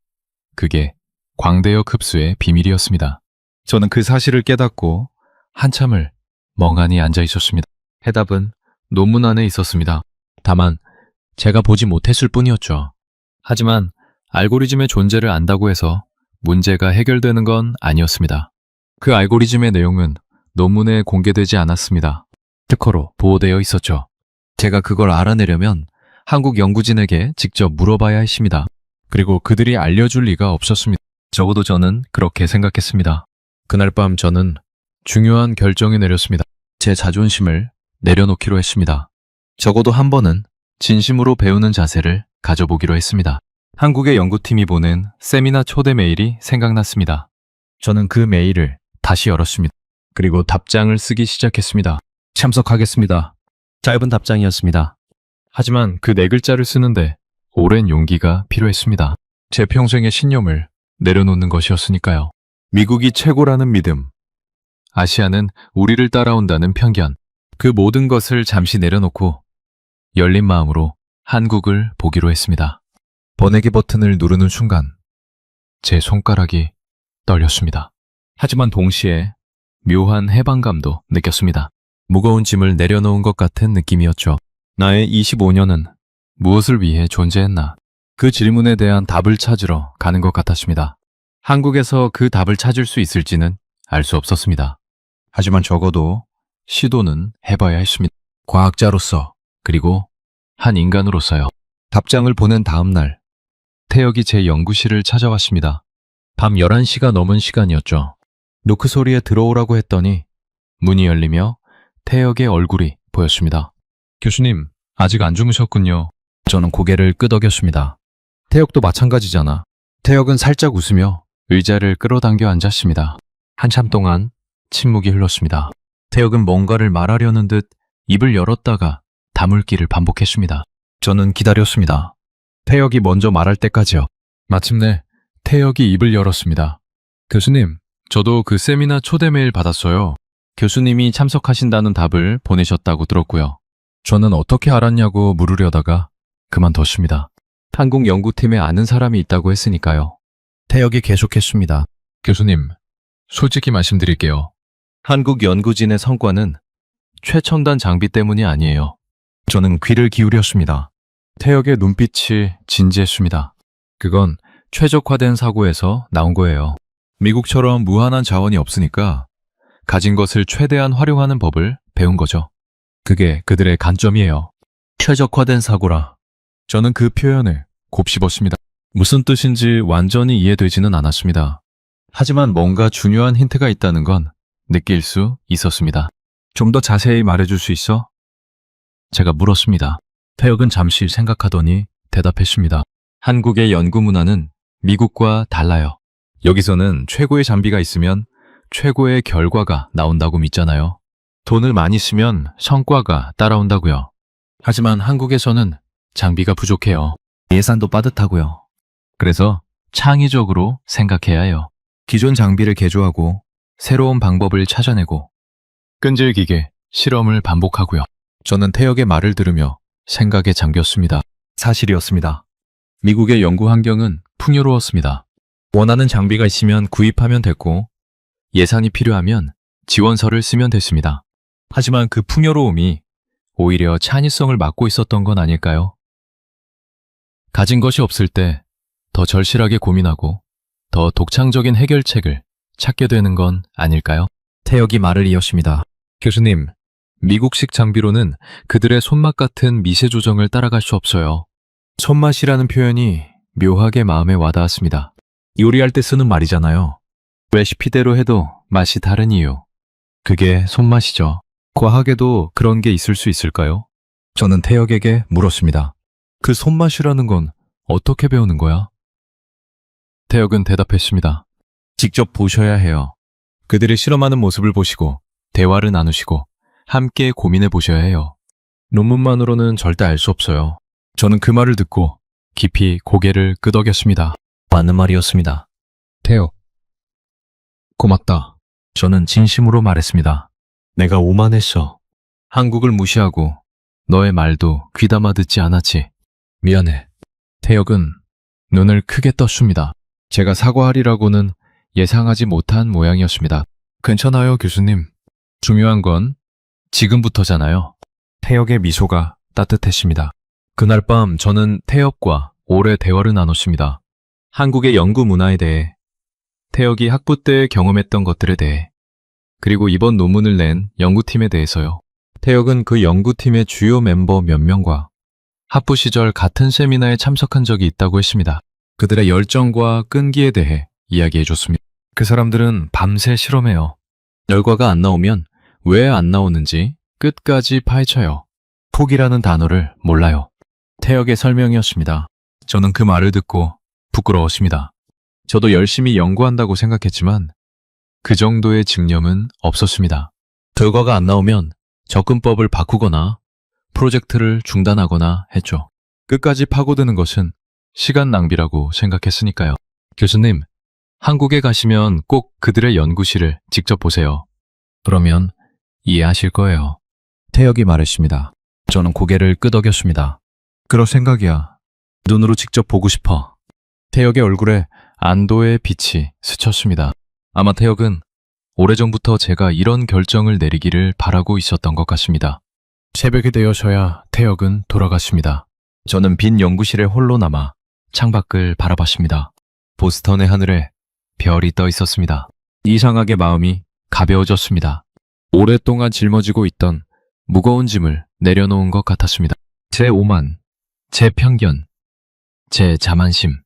S2: 그게 광대역 흡수의 비밀이었습니다. 저는 그 사실을 깨닫고 한참을 멍하니 앉아 있었습니다. 해답은 논문 안에 있었습니다. 다만 제가 보지 못했을 뿐이었죠. 하지만 알고리즘의 존재를 안다고 해서 문제가 해결되는 건 아니었습니다. 그 알고리즘의 내용은 논문에 공개되지 않았습니다. 특허로 보호되어 있었죠. 제가 그걸 알아내려면 한국 연구진에게 직접 물어봐야 했습니다. 그리고 그들이 알려줄 리가 없었습니다. 적어도 저는 그렇게 생각했습니다. 그날 밤 저는 중요한 결정을 내렸습니다. 제 자존심을 내려놓기로 했습니다. 적어도 한 번은 진심으로 배우는 자세를 가져보기로 했습니다. 한국의 연구팀이 보낸 세미나 초대 메일이 생각났습니다. 저는 그 메일을 다시 열었습니다. 그리고 답장을 쓰기 시작했습니다. 참석하겠습니다. 짧은 답장이었습니다. 하지만 그 4글자를 쓰는데 오랜 용기가 필요했습니다. 제 평생의 신념을 내려놓는 것이었으니까요. 미국이 최고라는 믿음. 아시아는 우리를 따라온다는 편견. 그 모든 것을 잠시 내려놓고 열린 마음으로 한국을 보기로 했습니다. 번외기 버튼을 누르는 순간 제 손가락이 떨렸습니다. 하지만 동시에 묘한 해방감도 느꼈습니다. 무거운 짐을 내려놓은 것 같은 느낌이었죠. 나의 25년은 무엇을 위해 존재했나? 그 질문에 대한 답을 찾으러 가는 것 같았습니다. 한국에서 그 답을 찾을 수 있을지는 알 수 없었습니다. 하지만 적어도 시도는 해봐야 했습니다. 과학자로서 그리고 한 인간으로서요. 답장을 보낸 다음 날 태혁이 제 연구실을 찾아왔습니다. 밤 11시가 넘은 시간이었죠. 노크 소리에 들어오라고 했더니 문이 열리며 태혁의 얼굴이 보였습니다. 교수님, 아직 안 주무셨군요. 저는 고개를 끄덕였습니다. 태혁도 마찬가지잖아. 태혁은 살짝 웃으며 의자를 끌어당겨 앉았습니다. 한참 동안 침묵이 흘렀습니다. 태혁은 뭔가를 말하려는 듯 입을 열었다가 다물기를 반복했습니다. 저는 기다렸습니다. 태혁이 먼저 말할 때까지요. 마침내 태혁이 입을 열었습니다. 교수님, 저도 그 세미나 초대 메일 받았어요. 교수님이 참석하신다는 답을 보내셨다고 들었고요. 저는 어떻게 알았냐고 물으려다가 그만뒀습니다. 한국 연구팀에 아는 사람이 있다고 했으니까요. 태혁이 계속했습니다. 교수님, 솔직히 말씀드릴게요. 한국 연구진의 성과는 최첨단 장비 때문이 아니에요. 저는 귀를 기울였습니다. 태혁의 눈빛이 진지했습니다. 그건 최적화된 사고에서 나온 거예요. 미국처럼 무한한 자원이 없으니까 가진 것을 최대한 활용하는 법을 배운 거죠. 그게 그들의 관점이에요. 최적화된 사고라. 저는 그 표현을 곱씹었습니다. 무슨 뜻인지 완전히 이해되지는 않았습니다. 하지만 뭔가 중요한 힌트가 있다는 건 느낄 수 있었습니다. 좀 더 자세히 말해줄 수 있어? 제가 물었습니다. 태혁은 잠시 생각하더니 대답했습니다. 한국의 연구 문화는 미국과 달라요. 여기서는 최고의 장비가 있으면 최고의 결과가 나온다고 믿잖아요. 돈을 많이 쓰면 성과가 따라온다고요. 하지만 한국에서는 장비가 부족해요. 예산도 빠듯하고요. 그래서 창의적으로 생각해야 해요. 기존 장비를 개조하고 새로운 방법을 찾아내고 끈질기게 실험을 반복하고요. 저는 태혁의 말을 들으며 생각에 잠겼습니다. 사실이었습니다. 미국의 연구 환경은 풍요로웠습니다. 원하는 장비가 있으면 구입하면 됐고 예산이 필요하면 지원서를 쓰면 됐습니다. 하지만 그 풍요로움이 오히려 창의성을 막고 있었던 건 아닐까요? 가진 것이 없을 때 더 절실하게 고민하고 더 독창적인 해결책을 찾게 되는 건 아닐까요? 태혁이 말을 이었습니다. 교수님, 미국식 장비로는 그들의 손맛 같은 미세 조정을 따라갈 수 없어요. 손맛이라는 표현이 묘하게 마음에 와닿았습니다. 요리할 때 쓰는 말이잖아요. 레시피대로 해도 맛이 다른 이유. 그게 손맛이죠. 과학에도 그런 게 있을 수 있을까요? 저는 태혁에게 물었습니다. 그 손맛이라는 건 어떻게 배우는 거야? 태혁은 대답했습니다. 직접 보셔야 해요. 그들이 실험하는 모습을 보시고 대화를 나누시고 함께 고민해 보셔야 해요. 논문만으로는 절대 알 수 없어요. 저는 그 말을 듣고 깊이 고개를 끄덕였습니다. 맞는 말이었습니다. 태혁, 고맙다. 저는 진심으로 말했습니다. 내가 오만했어. 한국을 무시하고 너의 말도 귀담아 듣지 않았지. 미안해. 태혁은 눈을 크게 떴습니다. 제가 사과하리라고는 예상하지 못한 모양이었습니다. 괜찮아요, 교수님. 중요한 건 지금부터잖아요. 태혁의 미소가 따뜻했습니다. 그날 밤 저는 태혁과 오래 대화를 나눴습니다. 한국의 연구 문화에 대해, 태혁이 학부 때 경험했던 것들에 대해, 그리고 이번 논문을 낸 연구팀에 대해서요. 태혁은 그 연구팀의 주요 멤버 몇 명과 학부 시절 같은 세미나에 참석한 적이 있다고 했습니다. 그들의 열정과 끈기에 대해 이야기해줬습니다. 그 사람들은 밤새 실험해요. 결과가 안 나오면 왜 안 나오는지 끝까지 파헤쳐요. 포기라는 단어를 몰라요. 태혁의 설명이었습니다. 저는 그 말을 듣고 부끄러웠습니다. 저도 열심히 연구한다고 생각했지만 그 정도의 집념은 없었습니다. 결과가 안 나오면 접근법을 바꾸거나 프로젝트를 중단하거나 했죠. 끝까지 파고드는 것은 시간 낭비라고 생각했으니까요. 교수님, 한국에 가시면 꼭 그들의 연구실을 직접 보세요. 그러면 이해하실 거예요. 태혁이 말했습니다. 저는 고개를 끄덕였습니다. 그럴 생각이야. 눈으로 직접 보고 싶어. 태혁의 얼굴에 안도의 빛이 스쳤습니다. 아마 태혁은 오래전부터 제가 이런 결정을 내리기를 바라고 있었던 것 같습니다. 새벽이 되어서야 태혁은 돌아갔습니다. 저는 빈 연구실에 홀로 남아 창밖을 바라봤습니다. 보스턴의 하늘에 별이 떠 있었습니다. 이상하게 마음이 가벼워졌습니다. 오랫동안 짊어지고 있던 무거운 짐을 내려놓은 것 같았습니다. 제 오만, 제 편견, 제 자만심,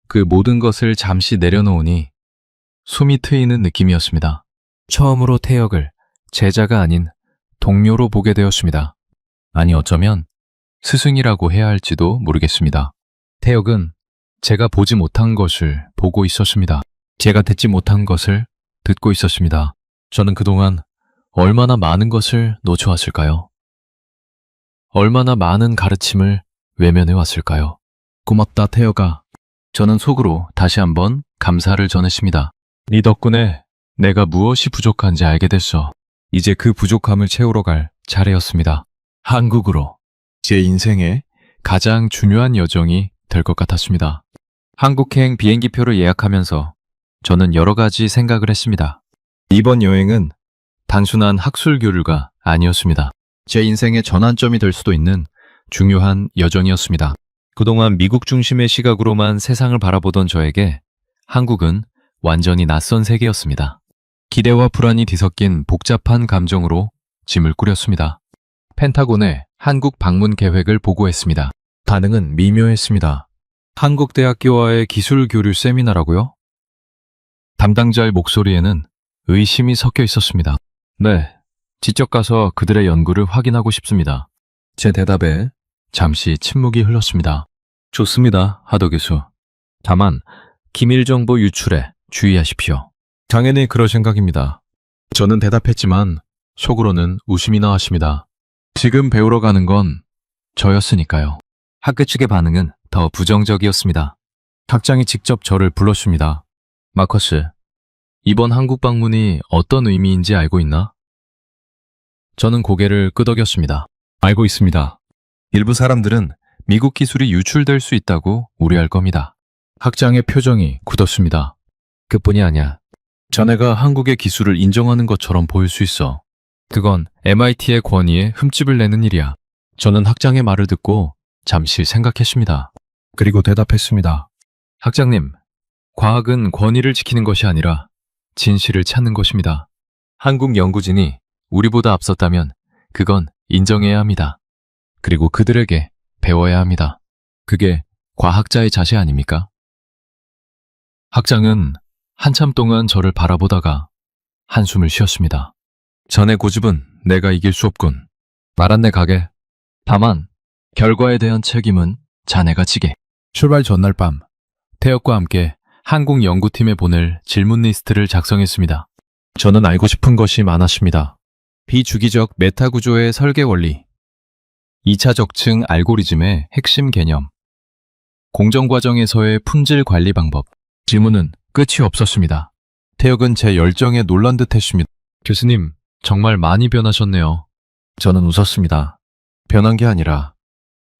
S2: 그 모든 것을 잠시 내려놓으니 숨이 트이는 느낌이었습니다. 처음으로 태혁을 제자가 아닌 동료로 보게 되었습니다. 아니, 어쩌면 스승이라고 해야 할지도 모르겠습니다. 태혁은 제가 보지 못한 것을 보고 있었습니다. 제가 듣지 못한 것을 듣고 있었습니다. 저는 그동안 얼마나 많은 것을 놓쳐왔을까요? 얼마나 많은 가르침을 외면해 왔을까요? 고맙다, 태혁아. 저는 속으로 다시 한번 감사를 전했습니다. 네 덕분에 내가 무엇이 부족한지 알게 됐어. 이제 그 부족함을 채우러 갈 차례였습니다. 한국으로. 제 인생의 가장 중요한 여정이 될 것 같았습니다. 한국행 비행기표를 예약하면서 저는 여러 가지 생각을 했습니다. 이번 여행은 단순한 학술 교류가 아니었습니다. 제 인생의 전환점이 될 수도 있는 중요한 여정이었습니다. 그동안 미국 중심의 시각으로만 세상을 바라보던 저에게 한국은 완전히 낯선 세계였습니다. 기대와 불안이 뒤섞인 복잡한 감정으로 짐을 꾸렸습니다. 펜타곤에 한국 방문 계획을 보고했습니다. 반응은 미묘했습니다. 한국대학교와의 기술 교류 세미나라고요? 담당자의 목소리에는 의심이 섞여 있었습니다. 네, 직접 가서 그들의 연구를 확인하고 싶습니다. 제 대답에 잠시 침묵이 흘렀습니다. 좋습니다, 하도 교수. 다만 기밀 정보 유출에 주의하십시오. 당연히 그럴 생각입니다. 저는 대답했지만 속으로는 웃음이 나왔습니다. 지금 배우러 가는 건 저였으니까요. 학교 측의 반응은 더 부정적이었습니다. 학장이 직접 저를 불렀습니다. 마커스, 이번 한국 방문이 어떤 의미인지 알고 있나? 저는 고개를 끄덕였습니다. 알고 있습니다. 일부 사람들은 미국 기술이 유출될 수 있다고 우려할 겁니다. 학장의 표정이 굳었습니다. 그뿐이 아니야. 자네가 한국의 기술을 인정하는 것처럼 보일 수 있어. 그건 MIT의 권위에 흠집을 내는 일이야. 저는 학장의 말을 듣고 잠시 생각했습니다. 그리고 대답했습니다. 학장님, 과학은 권위를 지키는 것이 아니라 진실을 찾는 것입니다. 한국 연구진이 우리보다 앞섰다면 그건 인정해야 합니다. 그리고 그들에게 배워야 합니다. 그게 과학자의 자세 아닙니까? 학장은 한참 동안 저를 바라보다가 한숨을 쉬었습니다. 전의 고집은 내가 이길 수 없군. 말았네 가게. 다만 결과에 대한 책임은 자네가 지게. 출발 전날 밤 태혁과 함께 항공 연구팀에 보낼 질문 리스트를 작성했습니다. 저는 알고 싶은 것이 많았습니다. 비주기적 메타 구조의 설계 원리, 2차 적층 알고리즘의 핵심 개념, 공정 과정에서의 품질 관리 방법. 질문은 끝이 없었습니다. 태혁은 제 열정에 놀란 듯 했습니다. 교수님, 정말 많이 변하셨네요. 저는 웃었습니다. 변한 게 아니라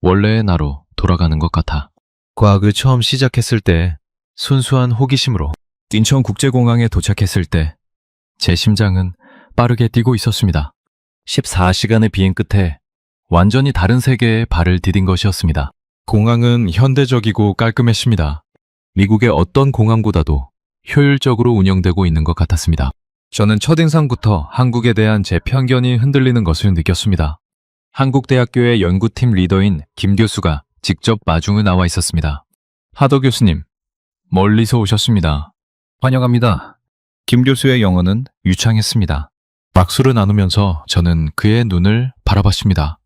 S2: 원래의 나로 돌아가는 것 같아. 과학을 처음 시작했을 때 순수한 호기심으로 인천국제공항에 도착했을 때 제 심장은 빠르게 뛰고 있었습니다. 14시간의 비행 끝에 완전히 다른 세계에 발을 디딘 것이었습니다. 공항은 현대적이고 깔끔했습니다. 미국의 어떤 공항보다도 효율적으로 운영되고 있는 것 같았습니다. 저는 첫인상부터 한국에 대한 제 편견이 흔들리는 것을 느꼈습니다. 한국대학교의 연구팀 리더인 김 교수가 직접 마중을 나와 있었습니다. 하더 교수님, 멀리서 오셨습니다. 환영합니다. 김 교수의 영어는 유창했습니다. 박수를 나누면서 저는 그의 눈을 바라봤습니다.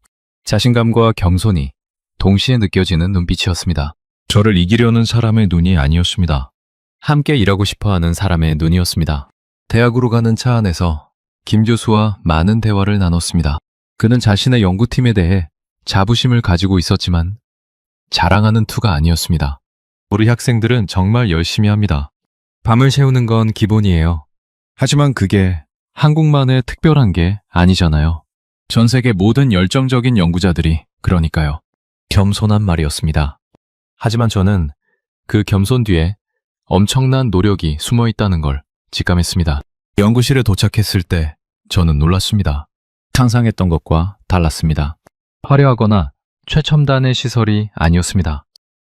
S2: 자신감과 겸손이 동시에 느껴지는 눈빛이었습니다. 저를 이기려는 사람의 눈이 아니었습니다. 함께 일하고 싶어하는 사람의 눈이었습니다. 대학으로 가는 차 안에서 김 교수와 많은 대화를 나눴습니다. 그는 자신의 연구팀에 대해 자부심을 가지고 있었지만 자랑하는 투가 아니었습니다. 우리 학생들은 정말 열심히 합니다. 밤을 새우는 건 기본이에요. 하지만 그게 한국만의 특별한 게 아니잖아요. 전 세계 모든 열정적인 연구자들이 그러니까요. 겸손한 말이었습니다. 하지만 저는 그 겸손 뒤에 엄청난 노력이 숨어 있다는 걸 직감했습니다. 연구실에 도착했을 때 저는 놀랐습니다. 상상했던 것과 달랐습니다. 화려하거나 최첨단의 시설이 아니었습니다.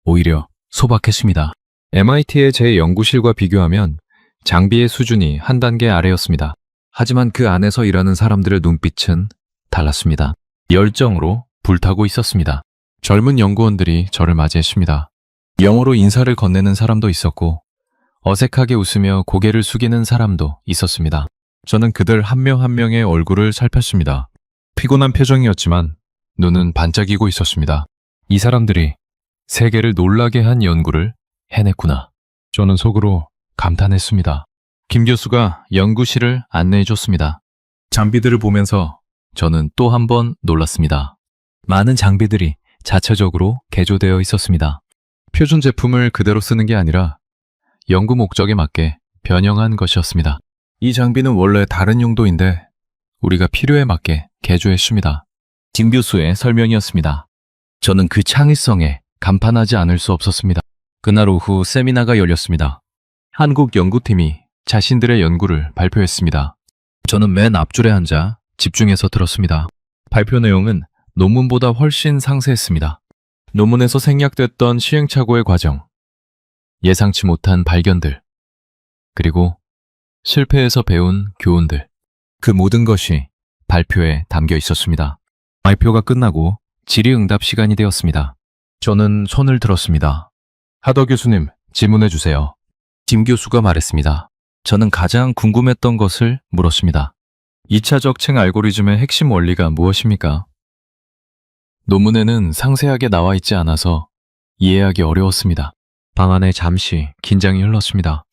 S2: 오히려 소박했습니다. MIT의 제 연구실과 비교하면 장비의 수준이 한 단계 아래였습니다. 하지만 그 안에서 일하는 사람들의 눈빛은 달랐습니다. 열정으로 불타고 있었습니다. 젊은 연구원들이 저를 맞이했습니다. 영어로 인사를 건네는 사람도 있었고 어색하게 웃으며 고개를 숙이는 사람도 있었습니다. 저는 그들 한 명 한 명의 얼굴을 살폈습니다. 피곤한 표정이었지만 눈은 반짝이고 있었습니다. 이 사람들이 세계를 놀라게 한 연구를 해냈구나. 저는 속으로 감탄했습니다. 김 교수가 연구실을 안내해 줬습니다. 장비들을 보면서 저는 또 한 번 놀랐습니다. 많은 장비들이 자체적으로 개조되어 있었습니다. 표준 제품을 그대로 쓰는 게 아니라 연구 목적에 맞게 변형한 것이었습니다. 이 장비는 원래 다른 용도인데 우리가 필요에 맞게 개조했습니다. 김 교수의 설명이었습니다. 저는 그 창의성에 감탄하지 않을 수 없었습니다. 그날 오후 세미나가 열렸습니다. 한국 연구팀이 자신들의 연구를 발표했습니다. 저는 맨 앞줄에 앉아 집중해서 들었습니다. 발표 내용은 논문보다 훨씬 상세했습니다. 논문에서 생략됐던 시행착오의 과정, 예상치 못한 발견들, 그리고 실패에서 배운 교훈들, 그 모든 것이 발표에 담겨 있었습니다. 발표가 끝나고 질의응답 시간이 되었습니다. 저는 손을 들었습니다. 하더 교수님, 질문해 주세요. 김 교수가 말했습니다. 저는 가장 궁금했던 것을 물었습니다. 2차 적층 알고리즘의 핵심 원리가 무엇입니까? 논문에는 상세하게 나와 있지 않아서 이해하기 어려웠습니다. 방 안에 잠시 긴장이 흘렀습니다.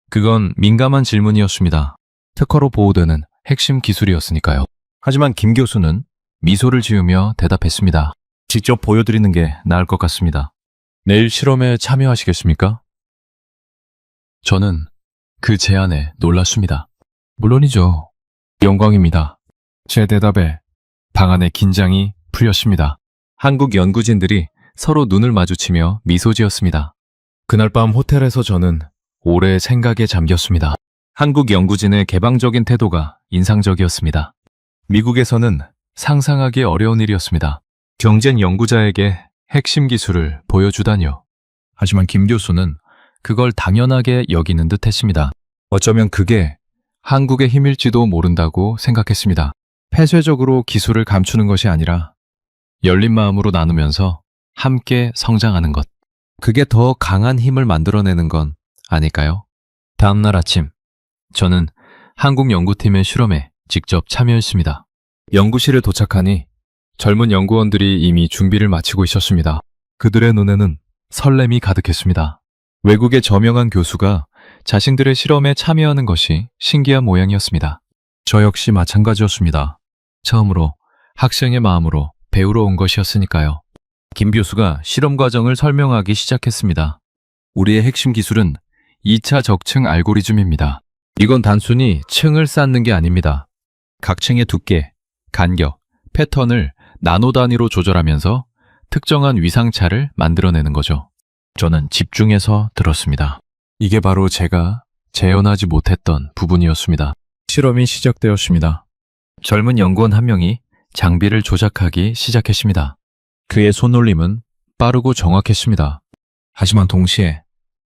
S2: 그건 민감한 질문이었습니다. 특허로 보호되는 핵심 기술이었으니까요. 하지만 김 교수는 미소를 지으며 대답했습니다. 직접 보여드리는 게 나을 것 같습니다. 내일 실험에 참여하시겠습니까? 저는 그 제안에 놀랐습니다. 물론이죠. 영광입니다. 제 대답에 방 안의 긴장이 풀렸습니다. 한국 연구진들이 서로 눈을 마주치며 미소 지었습니다. 그날 밤 호텔에서 저는 오래 생각에 잠겼습니다. 한국 연구진의 개방적인 태도가 인상적이었습니다. 미국에서는 상상하기 어려운 일이었습니다. 경쟁 연구자에게 핵심 기술을 보여주다니요. 하지만 김 교수는 그걸 당연하게 여기는 듯 했습니다. 어쩌면 그게 한국의 힘일지도 모른다고 생각했습니다. 폐쇄적으로 기술을 감추는 것이 아니라 열린 마음으로 나누면서 함께 성장하는 것. 그게 더 강한 힘을 만들어내는 건 아닐까요? 다음날 아침, 저는 한국 연구팀의 실험에 직접 참여했습니다. 연구실에 도착하니 젊은 연구원들이 이미 준비를 마치고 있었습니다. 그들의 눈에는 설렘이 가득했습니다. 외국의 저명한 교수가 자신들의 실험에 참여하는 것이 신기한 모양이었습니다. 저 역시 마찬가지였습니다. 처음으로 학생의 마음으로 배우러 온 것이었으니까요. 김 교수가 실험 과정을 설명하기 시작했습니다. 우리의 핵심 기술은 2차 적층 알고리즘입니다. 이건 단순히 층을 쌓는 게 아닙니다. 각 층의 두께, 간격, 패턴을 나노 단위로 조절하면서 특정한 위상차를 만들어내는 거죠. 저는 집중해서 들었습니다. 이게 바로 제가 재현하지 못했던 부분이었습니다. 실험이 시작되었습니다. 젊은 연구원 한 명이 장비를 조작하기 시작했습니다. 그의 손놀림은 빠르고 정확했습니다. 하지만 동시에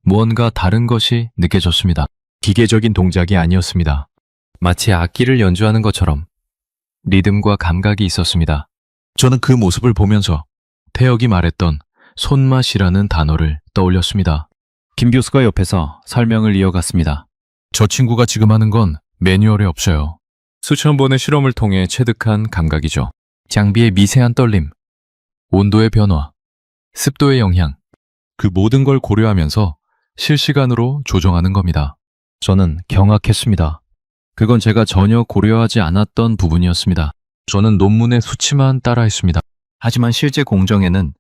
S2: 무언가 다른 것이 느껴졌습니다. 기계적인 동작이 아니었습니다. 마치 악기를 연주하는 것처럼 리듬과 감각이 있었습니다. 저는 그 모습을 보면서 태역이 말했던 손맛이라는 단어를 떠올렸습니다. 김 교수가 옆에서 설명을 이어갔습니다. 저 친구가 지금 하는 건 매뉴얼에 없어요. 수천 번의 실험을 통해 체득한 감각이죠. 장비의 미세한 떨림, 온도의 변화, 습도의 영향, 그 모든 걸 고려하면서 실시간으로 조정하는 겁니다. 저는 경악했습니다. 그건 제가 전혀 고려하지 않았던 부분이었습니다. 저는 논문의 수치만 따라했습니다. 하지만 실제 공정에는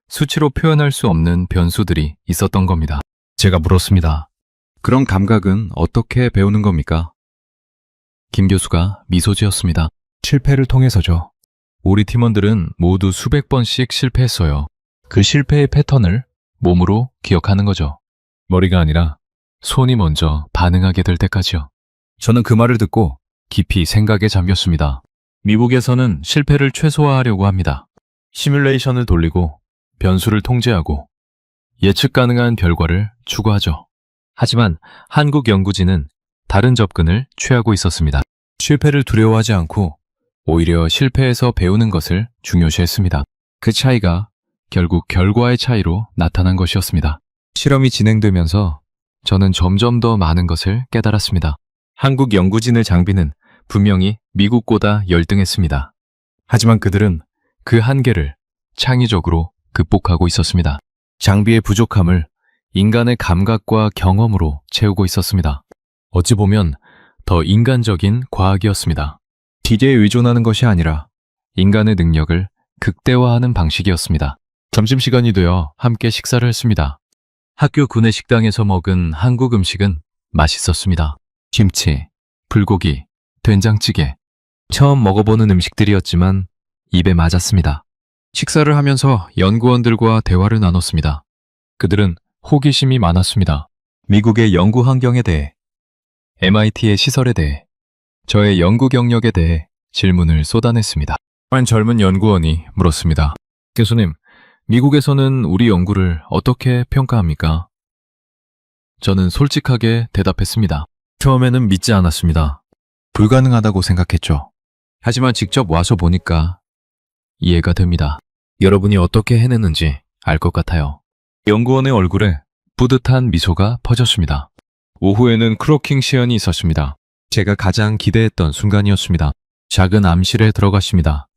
S2: 수치로 표현할 수 없는 변수들이 있었던 겁니다. 제가 물었습니다. 그런 감각은 어떻게 배우는 겁니까? 김 교수가 미소 지었습니다. 실패를 통해서죠. 우리 팀원들은 모두 수백 번씩 실패했어요. 그 실패의 패턴을 몸으로 기억하는 거죠. 머리가 아니라 손이 먼저 반응하게 될 때까지요. 저는 그 말을 듣고 깊이 생각에 잠겼습니다. 미국에서는 실패를 최소화하려고 합니다. 시뮬레이션을 돌리고 변수를 통제하고 예측 가능한 결과를 추구하죠. 하지만 한국 연구진은 다른 접근을 취하고 있었습니다. 실패를 두려워하지 않고 오히려 실패에서 배우는 것을 중요시했습니다. 그 차이가 결국 결과의 차이로 나타난 것이었습니다. 실험이 진행되면서 저는 점점 더 많은 것을 깨달았습니다. 한국 연구진의 장비는 분명히 미국보다 열등했습니다. 하지만 그들은 그 한계를 창의적으로 극복하고 있었습니다. 장비의 부족함을 인간의 감각과 경험으로 채우고 있었습니다. 어찌 보면 더 인간적인 과학이었습니다. 기계에 의존하는 것이 아니라 인간의 능력을 극대화하는 방식이었습니다. 점심시간이 되어 함께 식사를 했습니다. 학교 구내식당에서 먹은 한국 음식은 맛있었습니다. 김치, 불고기, 된장찌개. 처음 먹어보는 음식들이었지만 입에 맞았습니다. 식사를 하면서 연구원들과 대화를 나눴습니다. 그들은 호기심이 많았습니다. 미국의 연구 환경에 대해, MIT의 시설에 대해, 저의 연구 경력에 대해 질문을 쏟아냈습니다. 한 젊은 연구원이 물었습니다. 교수님, 미국에서는 우리 연구를 어떻게 평가합니까? 저는 솔직하게 대답했습니다. 처음에는 믿지 않았습니다. 불가능하다고 생각했죠. 하지만 직접 와서 보니까 이해가 됩니다. 여러분이 어떻게 해내는지 알 것 같아요. 연구원의 얼굴에 뿌듯한 미소가 퍼졌습니다. 오후에는 크로킹 시연이 있었습니다. 제가 가장 기대했던 순간이었습니다. 작은 암실에 들어갔습니다.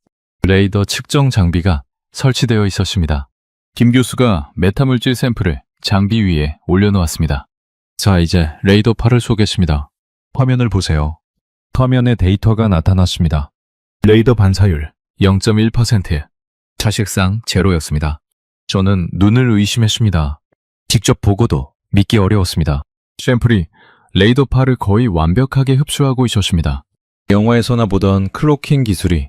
S2: 레이더 측정 장비가 설치되어 있었습니다. 김 교수가 메타물질 샘플을 장비 위에 올려놓았습니다. 자, 이제 레이더파를 쏘겠습니다. 화면을 보세요. 화면에 데이터가 나타났습니다. 레이더 반사율 0.1%, 차식상 제로였습니다. 저는 눈을 의심했습니다. 직접 보고도 믿기 어려웠습니다. 샘플이 레이더파를 거의 완벽하게 흡수하고 있었습니다. 영화에서나 보던 클로킹 기술이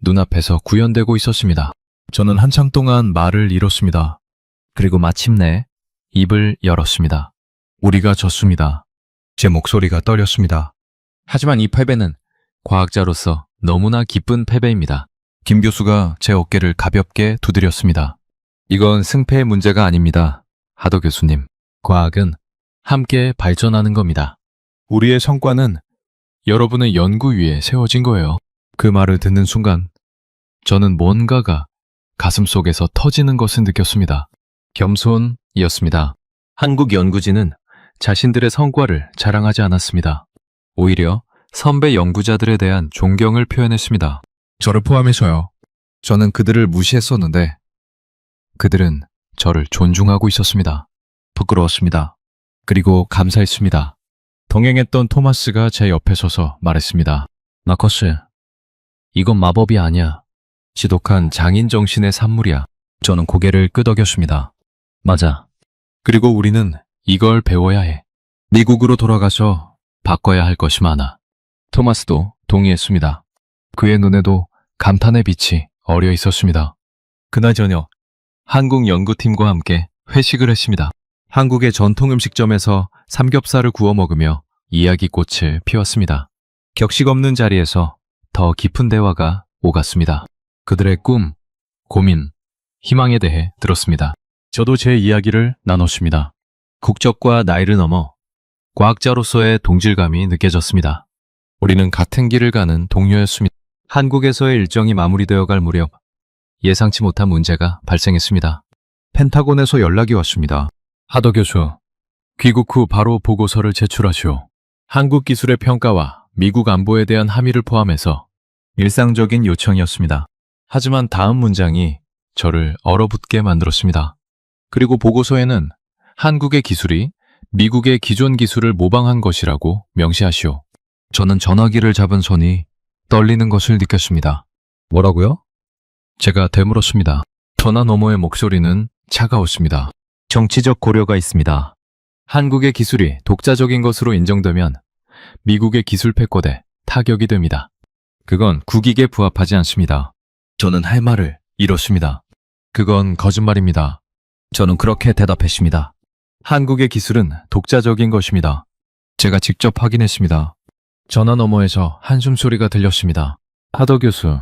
S2: 눈앞에서 구현되고 있었습니다. 저는 한참 동안 말을 잃었습니다. 그리고 마침내 입을 열었습니다. 우리가 졌습니다. 제 목소리가 떨렸습니다. 하지만 이 패배는 과학자로서 너무나 기쁜 패배입니다. 김 교수가 제 어깨를 가볍게 두드렸습니다. 이건 승패의 문제가 아닙니다. 하도 교수님. 과학은 함께 발전하는 겁니다. 우리의 성과는 여러분의 연구 위에 세워진 거예요. 그 말을 듣는 순간 저는 뭔가가 가슴속에서 터지는 것을 느꼈습니다. 겸손이었습니다. 한국 연구진은 자신들의 성과를 자랑하지 않았습니다. 오히려 선배 연구자들에 대한 존경을 표현했습니다. 저를 포함해서요. 저는 그들을 무시했었는데 그들은 저를 존중하고 있었습니다. 부끄러웠습니다. 그리고 감사했습니다. 동행했던 토마스가 제 옆에 서서 말했습니다. 마커스, 이건 마법이 아니야. 지독한 장인 정신의 산물이야. 저는 고개를 끄덕였습니다. 맞아. 그리고 우리는 이걸 배워야 해. 미국으로 돌아가서 바꿔야 할 것이 많아. 토마스도 동의했습니다. 그의 눈에도 감탄의 빛이 어려 있었습니다. 그날 저녁, 한국 연구팀과 함께 회식을 했습니다. 한국의 전통 음식점에서 삼겹살을 구워 먹으며 이야기꽃을 피웠습니다. 격식 없는 자리에서 더 깊은 대화가 오갔습니다. 그들의 꿈, 고민, 희망에 대해 들었습니다. 저도 제 이야기를 나눴습니다. 국적과 나이를 넘어 과학자로서의 동질감이 느껴졌습니다. 우리는 같은 길을 가는 동료였습니다. 한국에서의 일정이 마무리되어 갈 무렵 예상치 못한 문제가 발생했습니다. 펜타곤에서 연락이 왔습니다. 하더 교수, 귀국 후 바로 보고서를 제출하시오. 한국 기술의 평가와 미국 안보에 대한 함의를 포함해서 일상적인 요청이었습니다. 하지만 다음 문장이 저를 얼어붙게 만들었습니다. 그리고 보고서에는 한국의 기술이 미국의 기존 기술을 모방한 것이라고 명시하시오. 저는 전화기를 잡은 손이 떨리는 것을 느꼈습니다. 뭐라고요? 제가 되물었습니다. 전화 너머의 목소리는 차가웠습니다. 정치적 고려가 있습니다. 한국의 기술이 독자적인 것으로 인정되면 미국의 기술 패권에 타격이 됩니다. 그건 국익에 부합하지 않습니다. 저는 할 말을 잃었습니다. 그건 거짓말입니다. 저는 그렇게 대답했습니다. 한국의 기술은 독자적인 것입니다. 제가 직접 확인했습니다. 전화 너머에서 한숨소리가 들렸습니다. 하더 교수,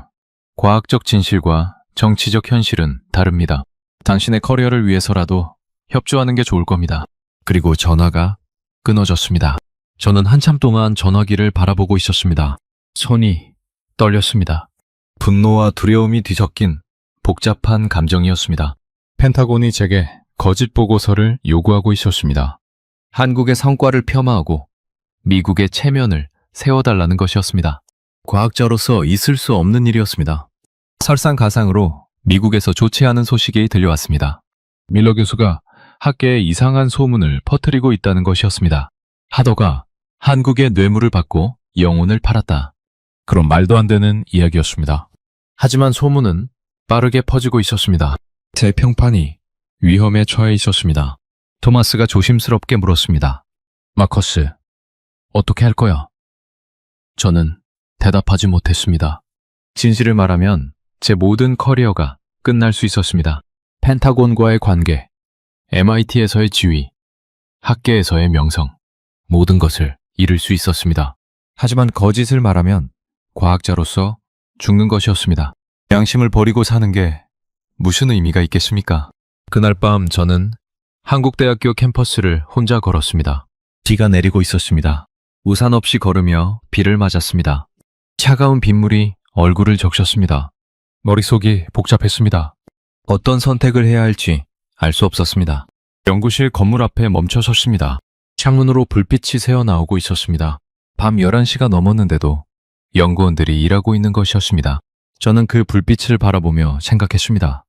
S2: 과학적 진실과 정치적 현실은 다릅니다. 당신의 커리어를 위해서라도 협조하는 게 좋을 겁니다. 그리고 전화가 끊어졌습니다. 저는 한참 동안 전화기를 바라보고 있었습니다. 손이 떨렸습니다. 분노와 두려움이 뒤섞인 복잡한 감정이었습니다. 펜타곤이 제게 거짓 보고서를 요구하고 있었습니다. 한국의 성과를 폄하하고 미국의 체면을 세워달라는 것이었습니다. 과학자로서 있을 수 없는 일이었습니다. 설상가상으로 미국에서 좋지 않은 소식이 들려왔습니다. 밀러 교수가 학계에 이상한 소문을 퍼뜨리고 있다는 것이었습니다. 하더가 한국의 뇌물을 받고 영혼을 팔았다. 그런 말도 안 되는 이야기였습니다. 하지만 소문은 빠르게 퍼지고 있었습니다. 제 평판이 위험에 처해 있었습니다. 토마스가 조심스럽게 물었습니다. 마커스, 어떻게 할 거야? 저는 대답하지 못했습니다. 진실을 말하면 제 모든 커리어가 끝날 수 있었습니다. 펜타곤과의 관계, MIT에서의 지위, 학계에서의 명성, 모든 것을 잃을 수 있었습니다. 하지만 거짓을 말하면 과학자로서 죽는 것이었습니다. 양심을 버리고 사는 게 무슨 의미가 있겠습니까? 그날 밤 저는 한국대학교 캠퍼스를 혼자 걸었습니다. 비가 내리고 있었습니다. 우산 없이 걸으며 비를 맞았습니다. 차가운 빗물이 얼굴을 적셨습니다. 머릿속이 복잡했습니다. 어떤 선택을 해야 할지 알 수 없었습니다. 연구실 건물 앞에 멈춰 섰습니다. 창문으로 불빛이 새어나오고 있었습니다. 밤 11시가 넘었는데도 연구원들이 일하고 있는 것이었습니다. 저는 그 불빛을 바라보며 생각했습니다.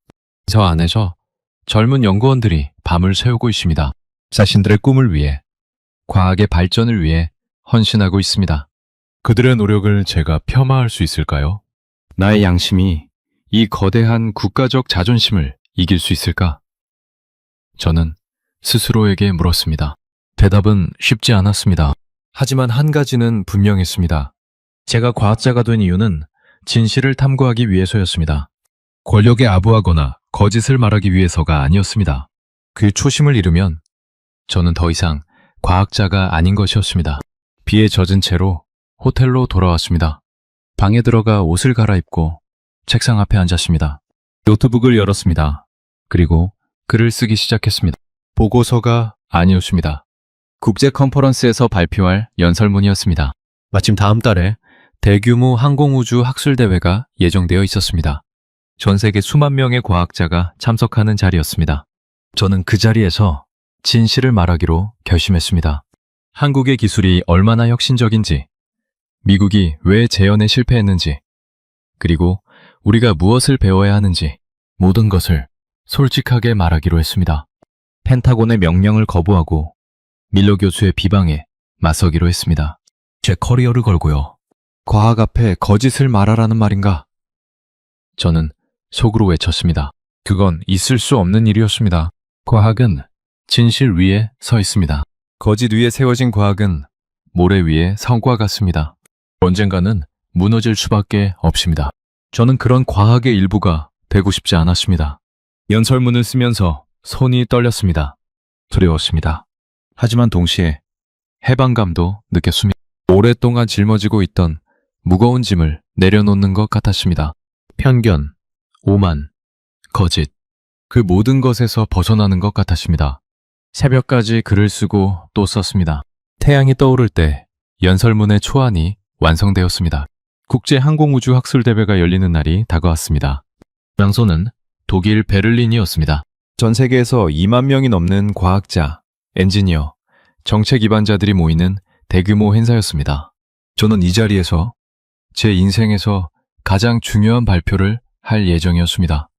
S2: 저 안에서 젊은 연구원들이 밤을 새우고 있습니다. 자신들의 꿈을 위해, 과학의 발전을 위해 헌신하고 있습니다. 그들의 노력을 제가 폄하할 수 있을까요? 나의 양심이 이 거대한 국가적 자존심을 이길 수 있을까? 저는 스스로에게 물었습니다. 대답은 쉽지 않았습니다. 하지만 한 가지는 분명했습니다. 제가 과학자가 된 이유는 진실을 탐구하기 위해서였습니다. 권력에 아부하거나 거짓을 말하기 위해서가 아니었습니다. 그 초심을 잃으면 저는 더 이상 과학자가 아닌 것이었습니다. 비에 젖은 채로 호텔로 돌아왔습니다. 방에 들어가 옷을 갈아입고 책상 앞에 앉았습니다. 노트북을 열었습니다. 그리고 글을 쓰기 시작했습니다. 보고서가 아니었습니다. 국제 컨퍼런스에서 발표할 연설문이었습니다. 마침 다음 달에 대규모 항공우주 학술대회가 예정되어 있었습니다. 전 세계 수만 명의 과학자가 참석하는 자리였습니다. 저는 그 자리에서 진실을 말하기로 결심했습니다. 한국의 기술이 얼마나 혁신적인지, 미국이 왜 재현에 실패했는지, 그리고 우리가 무엇을 배워야 하는지 모든 것을 솔직하게 말하기로 했습니다. 펜타곤의 명령을 거부하고 밀러 교수의 비방에 맞서기로 했습니다. 제 커리어를 걸고요. 과학 앞에 거짓을 말하라는 말인가? 저는 속으로 외쳤습니다. 그건 있을 수 없는 일이었습니다. 과학은 진실 위에 서 있습니다. 거짓 위에 세워진 과학은 모래 위에 성과 같습니다. 언젠가는 무너질 수밖에 없습니다. 저는 그런 과학의 일부가 되고 싶지 않았습니다. 연설문을 쓰면서 손이 떨렸습니다. 두려웠습니다. 하지만 동시에 해방감도 느꼈습니다. 오랫동안 짊어지고 있던 무거운 짐을 내려놓는 것 같았습니다. 편견, 오만, 거짓, 그 모든 것에서 벗어나는 것 같았습니다. 새벽까지 글을 쓰고 또 썼습니다. 태양이 떠오를 때 연설문의 초안이 완성되었습니다. 국제항공우주학술대회가 열리는 날이 다가왔습니다. 장소는 독일 베를린이었습니다. 전 세계에서 2만 명이 넘는 과학자, 엔지니어, 정책 기반자들이 모이는 대규모 행사였습니다. 저는 이 자리에서 제 인생에서 가장 중요한 발표를 할 예정이었습니다.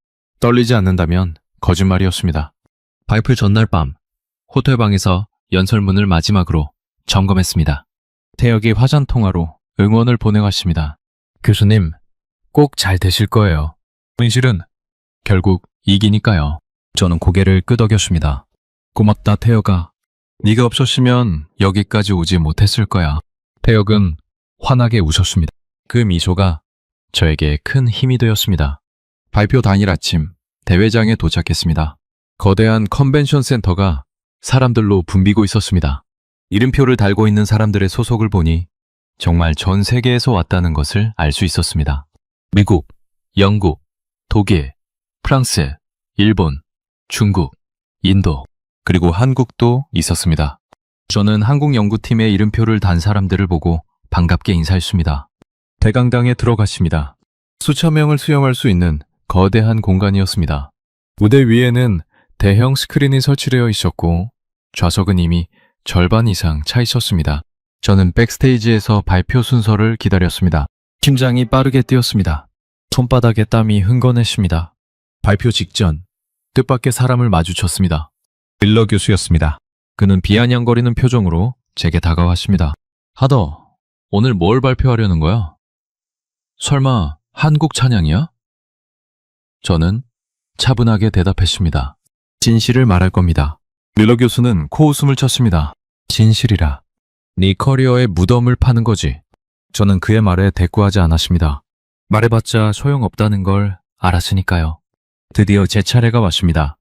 S2: 떨리지 않는다면 거짓말이었습니다. 발표 전날 밤 호텔방에서 연설문을 마지막으로 점검했습니다. 태혁이 화전통화로 응원을 보내왔습니다. 교수님, 꼭 잘 되실 거예요. 현실은 결국 이기니까요. 저는 고개를 끄덕였습니다. 고맙다, 태혁아. 네가 없었으면 여기까지 오지 못했을 거야. 태혁은 환하게 웃었습니다. 그 미소가 저에게 큰 힘이 되었습니다. 발표 당일 아침 대회장에 도착했습니다. 거대한 컨벤션 센터가 사람들로 붐비고 있었습니다. 이름표를 달고 있는 사람들의 소속을 보니 정말 전 세계에서 왔다는 것을 알 수 있었습니다. 미국, 영국, 독일, 프랑스, 일본, 중국, 인도, 그리고 한국도 있었습니다. 저는 한국 연구팀의 이름표를 단 사람들을 보고 반갑게 인사했습니다. 대강당에 들어갔습니다. 수천 명을 수용할 수 있는 거대한 공간이었습니다. 무대 위에는 대형 스크린이 설치되어 있었고 좌석은 이미 절반 이상 차 있었습니다. 저는 백스테이지에서 발표 순서를 기다렸습니다. 심장이 빠르게 뛰었습니다. 손바닥에 땀이 흥건했습니다. 발표 직전 뜻밖의 사람을 마주쳤습니다. 밀러 교수였습니다. 그는 비아냥거리는 표정으로 제게 다가왔습니다. 하더, 오늘 뭘 발표하려는 거야? 설마 한국 찬양이야? 저는 차분하게 대답했습니다. 진실을 말할 겁니다. 밀러 교수는 코웃음을 쳤습니다. 진실이라. 네 커리어의 무덤을 파는 거지. 저는 그의 말에 대꾸하지 않았습니다. 말해봤자 소용없다는 걸 알았으니까요. 드디어 제 차례가 왔습니다.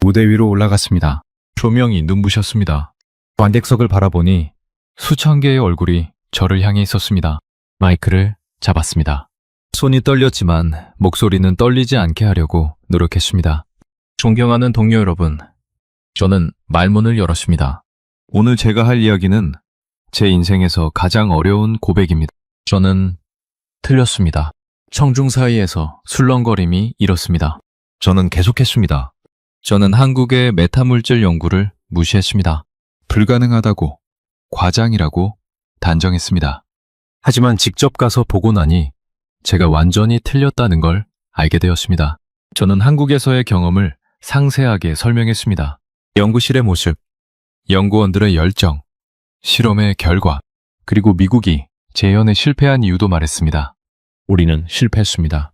S2: 무대 위로 올라갔습니다. 조명이 눈부셨습니다. 관객석을 바라보니 수천 개의 얼굴이 저를 향해 있었습니다. 마이크를 잡았습니다. 손이 떨렸지만 목소리는 떨리지 않게 하려고 노력했습니다. 존경하는 동료 여러분, 저는 말문을 열었습니다. 오늘 제가 할 이야기는 제 인생에서 가장 어려운 고백입니다. 저는 틀렸습니다. 청중 사이에서 술렁거림이 일었습니다. 저는 계속했습니다. 저는 한국의 메타물질 연구를 무시했습니다. 불가능하다고, 과장이라고 단정했습니다. 하지만 직접 가서 보고 나니 제가 완전히 틀렸다는 걸 알게 되었습니다. 저는 한국에서의 경험을 상세하게 설명했습니다. 연구실의 모습, 연구원들의 열정, 실험의 결과, 그리고 미국이 재현에 실패한 이유도 말했습니다. 우리는 실패했습니다.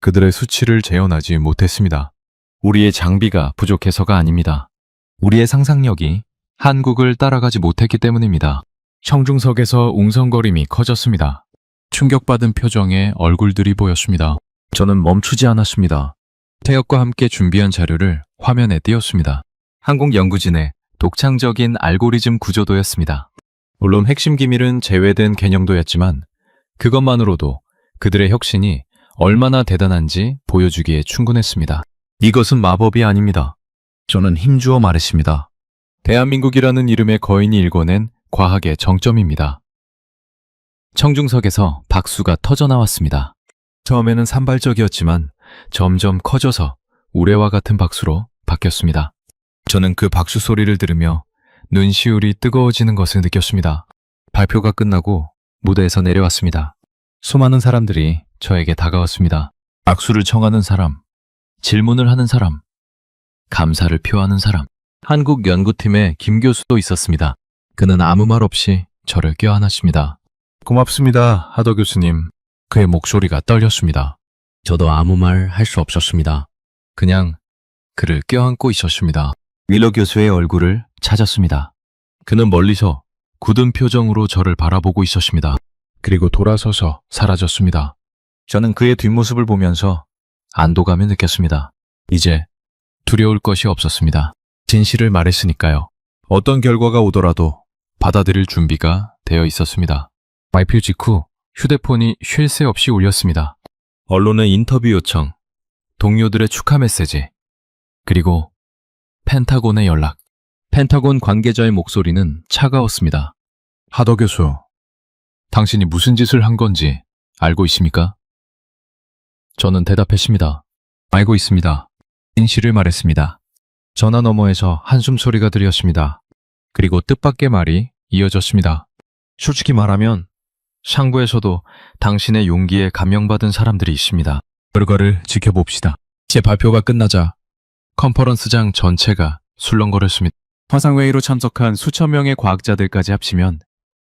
S2: 그들의 수치를 재현하지 못했습니다. 우리의 장비가 부족해서가 아닙니다. 우리의 상상력이 한국을 따라가지 못했기 때문입니다. 청중석에서 웅성거림이 커졌습니다. 충격받은 표정의 얼굴들이 보였습니다. 저는 멈추지 않았습니다. 태혁과 함께 준비한 자료를 화면에 띄웠습니다. 한국 연구진의 독창적인 알고리즘 구조도였습니다. 물론 핵심 기밀은 제외된 개념도였지만 그것만으로도 그들의 혁신이 얼마나 대단한지 보여주기에 충분했습니다. 이것은 마법이 아닙니다. 저는 힘주어 말했습니다. 대한민국이라는 이름의 거인이 일궈낸 과학의 정점입니다. 청중석에서 박수가 터져나왔습니다. 처음에는 산발적이었지만 점점 커져서 우레와 같은 박수로 바뀌었습니다. 저는 그 박수 소리를 들으며 눈시울이 뜨거워지는 것을 느꼈습니다. 발표가 끝나고 무대에서 내려왔습니다. 수많은 사람들이 저에게 다가왔습니다. 악수를 청하는 사람, 질문을 하는 사람, 감사를 표하는 사람. 한국 연구팀의 김 교수도 있었습니다. 그는 아무 말 없이 저를 껴안았습니다. 고맙습니다, 하더 교수님. 그의 목소리가 떨렸습니다. 저도 아무 말 할 수 없었습니다. 그냥 그를 껴안고 있었습니다. 윌러 교수의 얼굴을 찾았습니다. 그는 멀리서 굳은 표정으로 저를 바라보고 있었습니다. 그리고 돌아서서 사라졌습니다. 저는 그의 뒷모습을 보면서 안도감을 느꼈습니다. 이제 두려울 것이 없었습니다. 진실을 말했으니까요. 어떤 결과가 오더라도 받아들일 준비가 되어 있었습니다. 발표 직후 휴대폰이 쉴 새 없이 울렸습니다. 언론의 인터뷰 요청, 동료들의 축하 메시지, 그리고 펜타곤의 연락. 펜타곤 관계자의 목소리는 차가웠습니다. 하더 교수, 당신이 무슨 짓을 한 건지 알고 있습니까? 저는 대답했습니다. 알고 있습니다. 진실을 말했습니다. 전화 너머에서 한숨 소리가 들렸습니다. 그리고 뜻밖의 말이 이어졌습니다. 솔직히 말하면 상부에서도 당신의 용기에 감명받은 사람들이 있습니다. 결과를 지켜봅시다. 제 발표가 끝나자 컨퍼런스장 전체가 술렁거렸습니다. 화상회의로 참석한 수천 명의 과학자들까지 합치면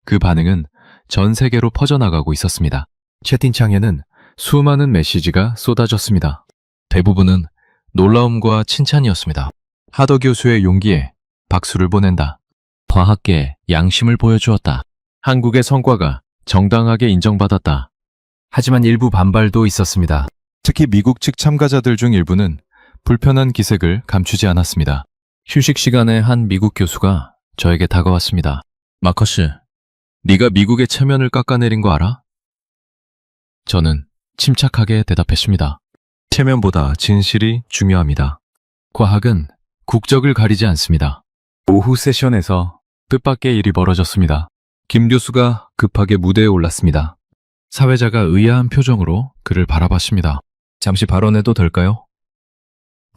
S2: 그 반응은 전 세계로 퍼져나가고 있었습니다. 채팅창에는 수많은 메시지가 쏟아졌습니다. 대부분은 놀라움과 칭찬이었습니다. 하더 교수의 용기에 박수를 보낸다. 과학계에 양심을 보여주었다. 한국의 성과가 정당하게 인정받았다. 하지만 일부 반발도 있었습니다. 특히 미국 측 참가자들 중 일부는 불편한 기색을 감추지 않았습니다. 휴식 시간에 한 미국 교수가 저에게 다가왔습니다. 마커스, 네가 미국의 체면을 깎아내린 거 알아? 저는 침착하게 대답했습니다. 체면보다 진실이 중요합니다. 과학은 국적을 가리지 않습니다. 오후 세션에서 뜻밖의 일이 벌어졌습니다. 김 교수가 급하게 무대에 올랐습니다. 사회자가 의아한 표정으로 그를 바라봤습니다. 잠시 발언해도 될까요?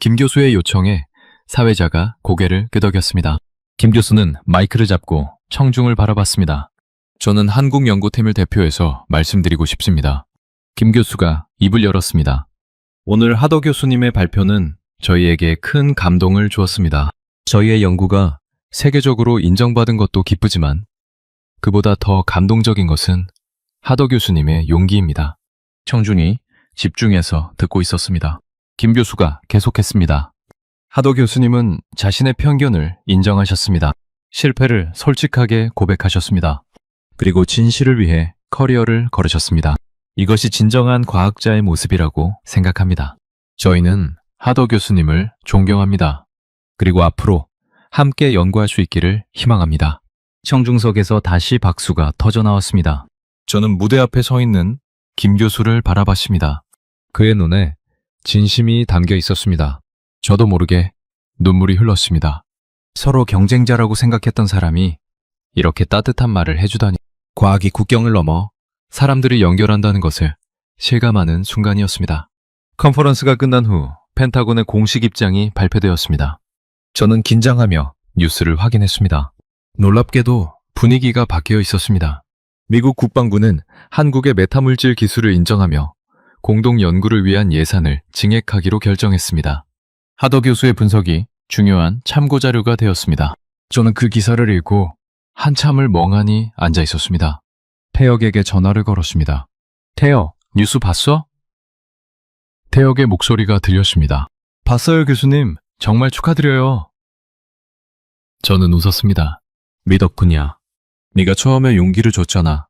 S2: 김 교수의 요청에 사회자가 고개를 끄덕였습니다. 김 교수는 마이크를 잡고 청중을 바라봤습니다. 저는 한국 연구팀을 대표해서 말씀드리고 싶습니다. 김 교수가 입을 열었습니다. 오늘 하더 교수님의 발표는 저희에게 큰 감동을 주었습니다. 저희의 연구가 세계적으로 인정받은 것도 기쁘지만 그보다 더 감동적인 것은 하더 교수님의 용기입니다. 청중이 집중해서 듣고 있었습니다. 김 교수가 계속했습니다. 하더 교수님은 자신의 편견을 인정하셨습니다. 실패를 솔직하게 고백하셨습니다. 그리고 진실을 위해 커리어를 걸으셨습니다. 이것이 진정한 과학자의 모습이라고 생각합니다. 저희는 하더 교수님을 존경합니다. 그리고 앞으로 함께 연구할 수 있기를 희망합니다. 청중석에서 다시 박수가 터져나왔습니다. 저는 무대 앞에 서 있는 김 교수를 바라봤습니다. 그의 눈에 진심이 담겨 있었습니다. 저도 모르게 눈물이 흘렀습니다. 서로 경쟁자라고 생각했던 사람이 이렇게 따뜻한 말을 해주다니. 과학이 국경을 넘어 사람들을 연결한다는 것을 실감하는 순간이었습니다. 컨퍼런스가 끝난 후 펜타곤의 공식 입장이 발표되었습니다. 저는 긴장하며 뉴스를 확인했습니다. 놀랍게도 분위기가 바뀌어 있었습니다. 미국 국방부는 한국의 메타물질 기술을 인정하며 공동 연구를 위한 예산을 증액하기로 결정했습니다. 하더 교수의 분석이 중요한 참고 자료가 되었습니다. 저는 그 기사를 읽고 한참을 멍하니 앉아 있었습니다. 태혁에게 전화를 걸었습니다. 태혁, 뉴스 봤어? 태혁의 목소리가 들렸습니다. 봤어요, 교수님. 정말 축하드려요. 저는 웃었습니다. 믿었군요. 네가 처음에 용기를 줬잖아.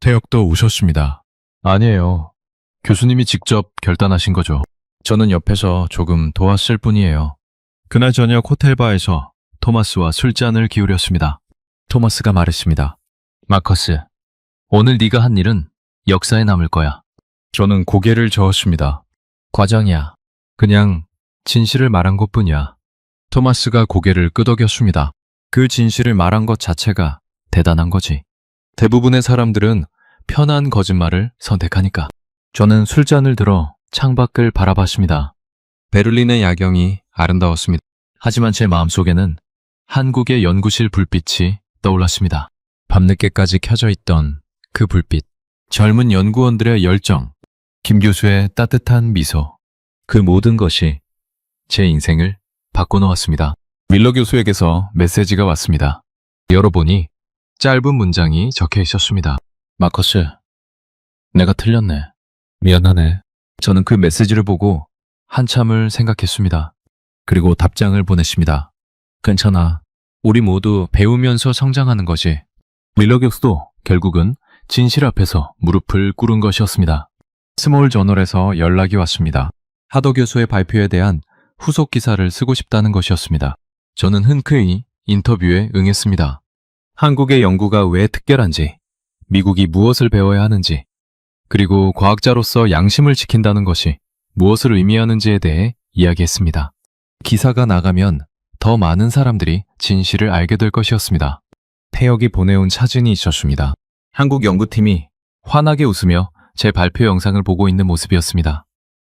S2: 태혁도 웃었습니다. 아니에요. 교수님이 직접 결단하신 거죠. 저는 옆에서 조금 도왔을 뿐이에요. 그날 저녁 호텔바에서 토마스와 술잔을 기울였습니다. 토마스가 말했습니다. 마커스, 오늘 네가 한 일은 역사에 남을 거야. 저는 고개를 저었습니다. 과장이야. 그냥 진실을 말한 것뿐이야. 토마스가 고개를 끄덕였습니다. 그 진실을 말한 것 자체가 대단한 거지. 대부분의 사람들은 편한 거짓말을 선택하니까. 저는 술잔을 들어 창밖을 바라봤습니다. 베를린의 야경이 아름다웠습니다. 하지만 제 마음속에는 한국의 연구실 불빛이 떠올랐습니다. 밤늦게까지 켜져 있던 그 불빛, 젊은 연구원들의 열정, 김 교수의 따뜻한 미소, 그 모든 것이 제 인생을 바꿔놓았습니다. 밀러 교수에게서 메시지가 왔습니다. 열어보니 짧은 문장이 적혀 있었습니다. 마커스, 내가 틀렸네. 미안하네. 저는 그 메시지를 보고 한참을 생각했습니다. 그리고 답장을 보냈습니다. 괜찮아. 우리 모두 배우면서 성장하는 거지. 밀러 교수도 결국은 진실 앞에서 무릎을 꿇은 것이었습니다. 스몰 저널에서 연락이 왔습니다. 하더 교수의 발표에 대한 후속 기사를 쓰고 싶다는 것이었습니다. 저는 흔쾌히 인터뷰에 응했습니다. 한국의 연구가 왜 특별한지, 미국이 무엇을 배워야 하는지, 그리고 과학자로서 양심을 지킨다는 것이 무엇을 의미하는지에 대해 이야기했습니다. 기사가 나가면 더 많은 사람들이 진실을 알게 될 것이었습니다. 태혁이 보내온 사진이 있었습니다. 한국 연구팀이 환하게 웃으며 제 발표 영상을 보고 있는 모습이었습니다.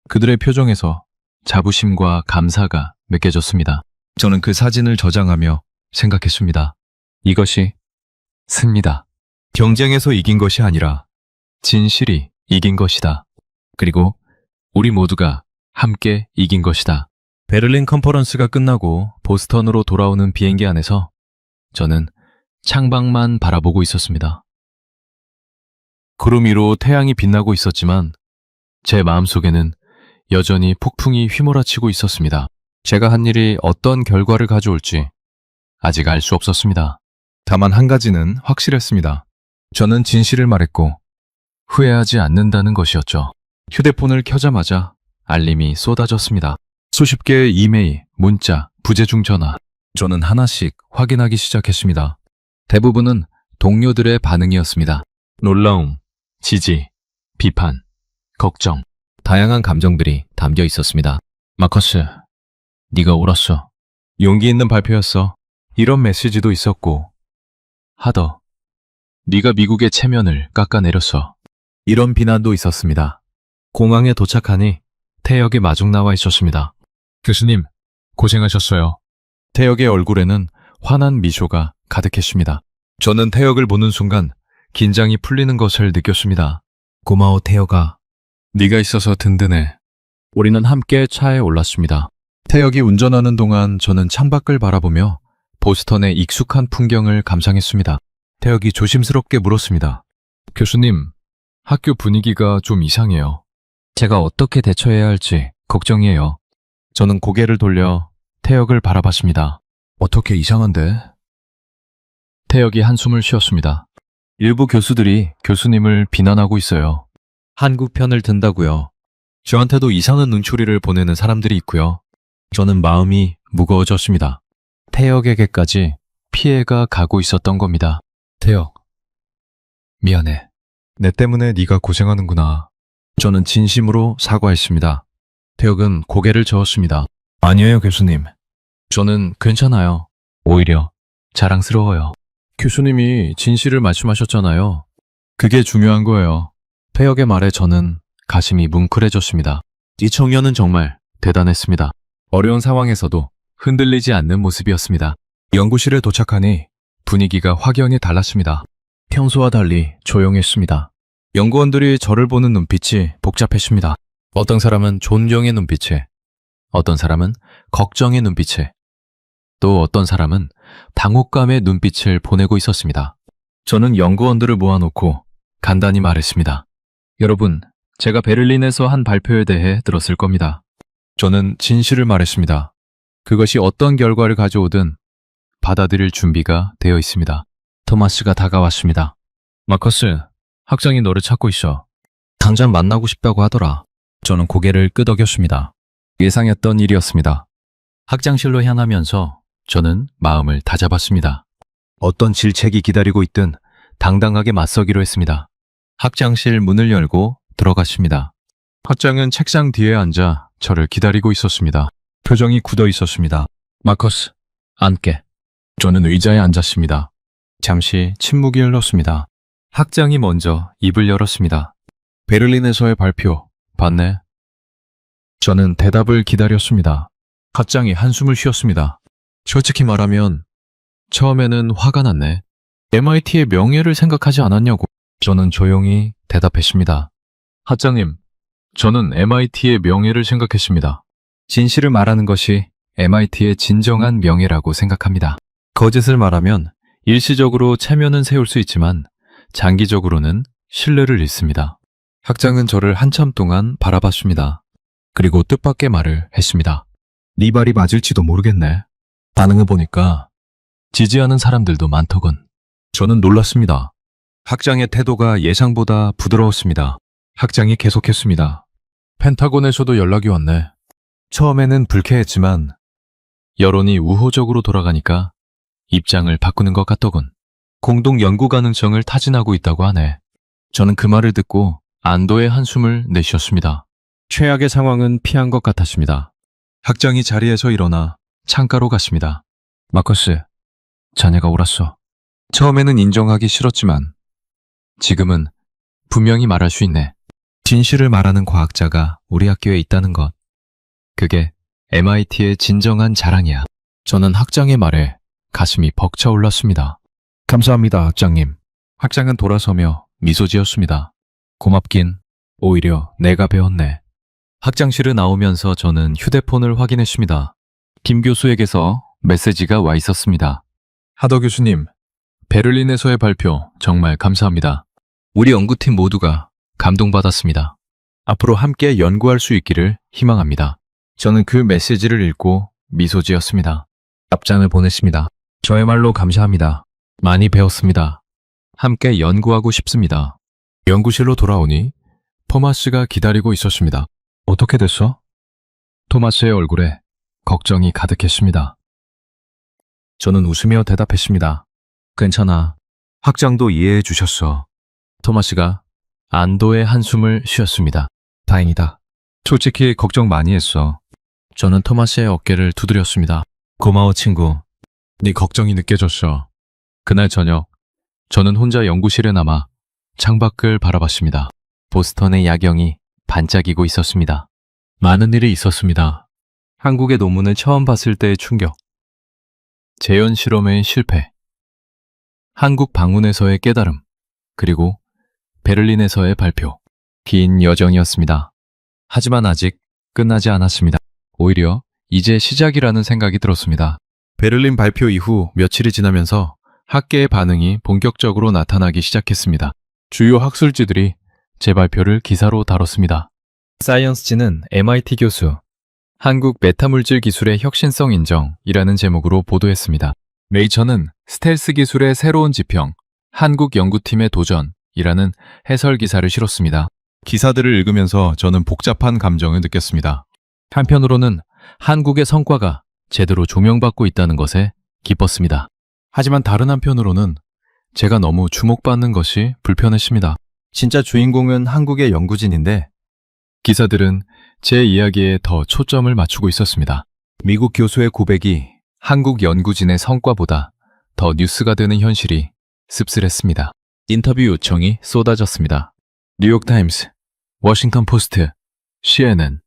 S2: 그들의 표정에서 자부심과 감사가 느껴졌습니다. 저는 그 사진을 저장하며 생각했습니다. 이것이 승리다. 경쟁에서 이긴 것이 아니라 진실이 이긴 것이다. 그리고 우리 모두가 함께 이긴 것이다. 베를린 컨퍼런스가 끝나고 보스턴으로 돌아오는 비행기 안에서 저는 창밖만 바라보고 있었습니다. 구름 위로 태양이 빛나고 있었지만 제 마음속에는 여전히 폭풍이 휘몰아치고 있었습니다. 제가 한 일이 어떤 결과를 가져올지 아직 알 수 없었습니다. 다만 한 가지는 확실했습니다. 저는 진실을 말했고 후회하지 않는다는 것이었죠. 휴대폰을 켜자마자 알림이 쏟아졌습니다. 수십 개의 이메일, 문자, 부재중 전화. 저는 하나씩 확인하기 시작했습니다. 대부분은 동료들의 반응이었습니다. 놀라움, 지지, 비판, 걱정, 다양한 감정들이 담겨 있었습니다. 마커스, 네가 옳았어. 용기 있는 발표였어. 이런 메시지도 있었고, 하더, 네가 미국의 체면을 깎아내렸어. 이런 비난도 있었습니다. 공항에 도착하니 태혁이 마중 나와 있었습니다. 교수님, 고생하셨어요. 태혁의 얼굴에는 환한 미소가 가득했습니다. 저는 태혁을 보는 순간 긴장이 풀리는 것을 느꼈습니다. 고마워, 태혁아. 네가 있어서 든든해. 우리는 함께 차에 올랐습니다. 태혁이 운전하는 동안 저는 창밖을 바라보며 보스턴의 익숙한 풍경을 감상했습니다. 태혁이 조심스럽게 물었습니다. 교수님, 학교 분위기가 좀 이상해요. 제가 어떻게 대처해야 할지 걱정이에요. 저는 고개를 돌려 태혁을 바라봤습니다. 어떻게 이상한데? 태혁이 한숨을 쉬었습니다. 일부 교수들이 교수님을 비난하고 있어요. 한국 편을 든다고요. 저한테도 이상한 눈초리를 보내는 사람들이 있고요. 저는 마음이 무거워졌습니다. 태혁에게까지 피해가 가고 있었던 겁니다. 태혁, 미안해. 내 때문에 네가 고생하는구나. 저는 진심으로 사과했습니다. 태혁은 고개를 저었습니다. 아니에요, 교수님. 저는 괜찮아요. 오히려 자랑스러워요. 교수님이 진실을 말씀하셨잖아요. 그게 중요한 거예요. 태혁의 말에 저는 가슴이 뭉클해졌습니다. 이 청년은 정말 대단했습니다. 어려운 상황에서도 흔들리지 않는 모습이었습니다. 연구실에 도착하니 분위기가 확연히 달랐습니다. 평소와 달리 조용했습니다. 연구원들이 저를 보는 눈빛이 복잡했습니다. 어떤 사람은 존경의 눈빛에, 어떤 사람은 걱정의 눈빛에, 또 어떤 사람은 당혹감의 눈빛을 보내고 있었습니다. 저는 연구원들을 모아놓고 간단히 말했습니다. 여러분, 제가 베를린에서 한 발표에 대해 들었을 겁니다. 저는 진실을 말했습니다. 그것이 어떤 결과를 가져오든 받아들일 준비가 되어 있습니다. 토마스가 다가왔습니다. 마커스, 학장이 너를 찾고 있어. 당장 만나고 싶다고 하더라. 저는 고개를 끄덕였습니다. 예상했던 일이었습니다. 학장실로 향하면서 저는 마음을 다잡았습니다. 어떤 질책이 기다리고 있든 당당하게 맞서기로 했습니다. 학장실 문을 열고 들어갔습니다. 학장은 책상 뒤에 앉아 저를 기다리고 있었습니다. 표정이 굳어 있었습니다. 마커스, 앉게. 저는 의자에 앉았습니다. 잠시 침묵이 흘렀습니다. 학장이 먼저 입을 열었습니다. 베를린에서의 발표, 봤네? 저는 대답을 기다렸습니다. 학장이 한숨을 쉬었습니다. 솔직히 말하면 처음에는 화가 났네. MIT의 명예를 생각하지 않았냐고. 저는 조용히 대답했습니다. 학장님, 저는 MIT의 명예를 생각했습니다. 진실을 말하는 것이 MIT의 진정한 명예라고 생각합니다. 거짓을 말하면 일시적으로 체면은 세울 수 있지만 장기적으로는 신뢰를 잃습니다. 학장은 저를 한참 동안 바라봤습니다. 그리고 뜻밖의 말을 했습니다. 네 말이 맞을지도 모르겠네. 반응을 보니까 지지하는 사람들도 많더군. 저는 놀랐습니다. 학장의 태도가 예상보다 부드러웠습니다. 학장이 계속했습니다. 펜타곤에서도 연락이 왔네. 처음에는 불쾌했지만 여론이 우호적으로 돌아가니까 입장을 바꾸는 것 같더군. 공동 연구 가능성을 타진하고 있다고 하네. 저는 그 말을 듣고 안도의 한숨을 내쉬었습니다. 최악의 상황은 피한 것 같았습니다. 학장이 자리에서 일어나 창가로 갔습니다. 마커스, 자네가 옳았어. 처음에는 인정하기 싫었지만 지금은 분명히 말할 수 있네. 진실을 말하는 과학자가 우리 학교에 있다는 것. 그게 MIT의 진정한 자랑이야. 저는 학장의 말에 가슴이 벅차올랐습니다. 감사합니다, 학장님. 학장은 돌아서며 미소 지었습니다. 고맙긴 오히려 내가 배웠네. 학장실을 나오면서 저는 휴대폰을 확인했습니다. 김 교수에게서 메시지가 와 있었습니다. 하더 교수님, 베를린에서의 발표 정말 감사합니다. 우리 연구팀 모두가 감동받았습니다. 앞으로 함께 연구할 수 있기를 희망합니다. 저는 그 메시지를 읽고 미소 지었습니다. 답장을 보냈습니다. 저야말로 감사합니다. 많이 배웠습니다. 함께 연구하고 싶습니다. 연구실로 돌아오니 토마스가 기다리고 있었습니다. 어떻게 됐어? 토마스의 얼굴에 걱정이 가득했습니다. 저는 웃으며 대답했습니다. 괜찮아. 학장도 이해해 주셨어. 토마스가 안도의 한숨을 쉬었습니다. 다행이다. 솔직히 걱정 많이 했어. 저는 토마스의 어깨를 두드렸습니다. 고마워, 친구. 네 걱정이 느껴졌어. 그날 저녁, 저는 혼자 연구실에 남아 창밖을 바라봤습니다. 보스턴의 야경이 반짝이고 있었습니다. 많은 일이 있었습니다. 한국의 논문을 처음 봤을 때의 충격, 재현 실험의 실패, 한국 방문에서의 깨달음, 그리고 베를린에서의 발표. 긴 여정이었습니다. 하지만 아직 끝나지 않았습니다. 오히려 이제 시작이라는 생각이 들었습니다. 베를린 발표 이후 며칠이 지나면서 학계의 반응이 본격적으로 나타나기 시작했습니다. 주요 학술지들이 제 발표를 기사로 다뤘습니다. 사이언스지는 MIT 교수, 한국 메타물질 기술의 혁신성 인정이라는 제목으로 보도했습니다. 네이처는 스텔스 기술의 새로운 지평, 한국 연구팀의 도전이라는 해설 기사를 실었습니다. 기사들을 읽으면서 저는 복잡한 감정을 느꼈습니다. 한편으로는 한국의 성과가 제대로 조명받고 있다는 것에 기뻤습니다. 하지만 다른 한편으로는 제가 너무 주목받는 것이 불편했습니다. 진짜 주인공은 한국의 연구진인데 기사들은 제 이야기에 더 초점을 맞추고 있었습니다. 미국 교수의 고백이 한국 연구진의 성과보다 더 뉴스가 되는 현실이 씁쓸했습니다. 인터뷰 요청이 쏟아졌습니다. 뉴욕타임스, 워싱턴 포스트, CNN.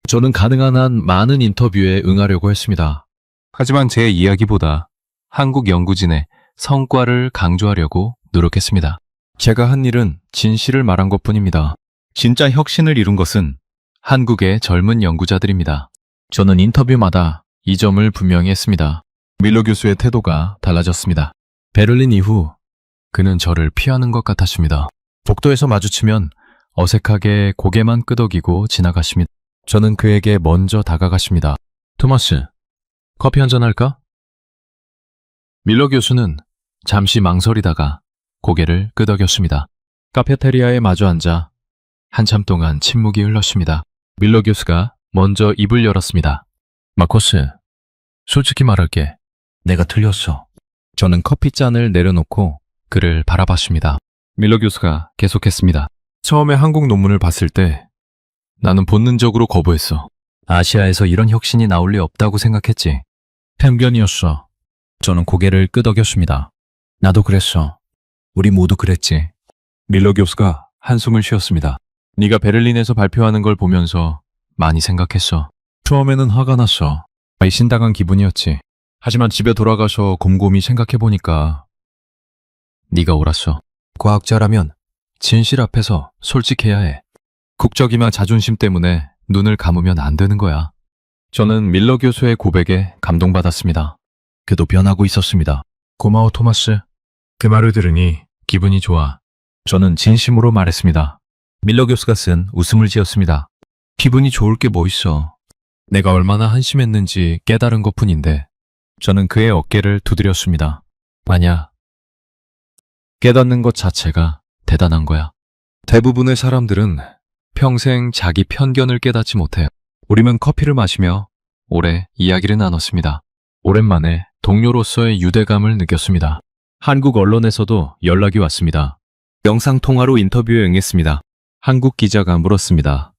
S2: 저는 가능한 한 많은 인터뷰에 응하려고 했습니다. 하지만 제 이야기보다 한국 연구진의 성과를 강조하려고 노력했습니다. 제가 한 일은 진실을 말한 것뿐입니다. 진짜 혁신을 이룬 것은 한국의 젊은 연구자들입니다. 저는 인터뷰마다 이 점을 분명히 했습니다. 밀러 교수의 태도가 달라졌습니다. 베를린 이후 그는 저를 피하는 것 같았습니다. 복도에서 마주치면 어색하게 고개만 끄덕이고 지나가십니다. 저는 그에게 먼저 다가갔습니다. 토마스, 커피 한잔 할까? 밀러 교수는 잠시 망설이다가 고개를 끄덕였습니다. 카페테리아에 마주 앉아 한참 동안 침묵이 흘렀습니다. 밀러 교수가 먼저 입을 열었습니다. 마커스, 솔직히 말할게. 내가 틀렸어. 저는 커피잔을 내려놓고 그를 바라봤습니다. 밀러 교수가 계속했습니다. 처음에 한국 논문을 봤을 때 나는 본능적으로 거부했어. 아시아에서 이런 혁신이 나올 리 없다고 생각했지. 편견이었어. 저는 고개를 끄덕였습니다. 나도 그랬어. 우리 모두 그랬지. 밀러 교수가 한숨을 쉬었습니다. 네가 베를린에서 발표하는 걸 보면서 많이 생각했어. 처음에는 화가 났어. 배신당한 기분이었지. 하지만 집에 돌아가서 곰곰이 생각해보니까 네가 옳았어. 과학자라면 진실 앞에서 솔직해야 해. 국적이나 자존심 때문에 눈을 감으면 안 되는 거야. 저는 밀러 교수의 고백에 감동받았습니다. 그도 변하고 있었습니다. 고마워, 토마스. 그 말을 들으니 기분이 좋아. 저는 진심으로 말했습니다. 밀러 교수가 쓴 웃음을 지었습니다. 기분이 좋을 게 뭐 있어. 내가 얼마나 한심했는지 깨달은 것뿐인데 저는 그의 어깨를 두드렸습니다. 아니야. 깨닫는 것 자체가 대단한 거야. 대부분의 사람들은 평생 자기 편견을 깨닫지 못해. 우리는 커피를 마시며 오래 이야기를 나눴습니다. 오랜만에 동료로서의 유대감을 느꼈습니다. 한국 언론에서도 연락이 왔습니다. 영상통화로 인터뷰에 응했습니다. 한국 기자가 물었습니다.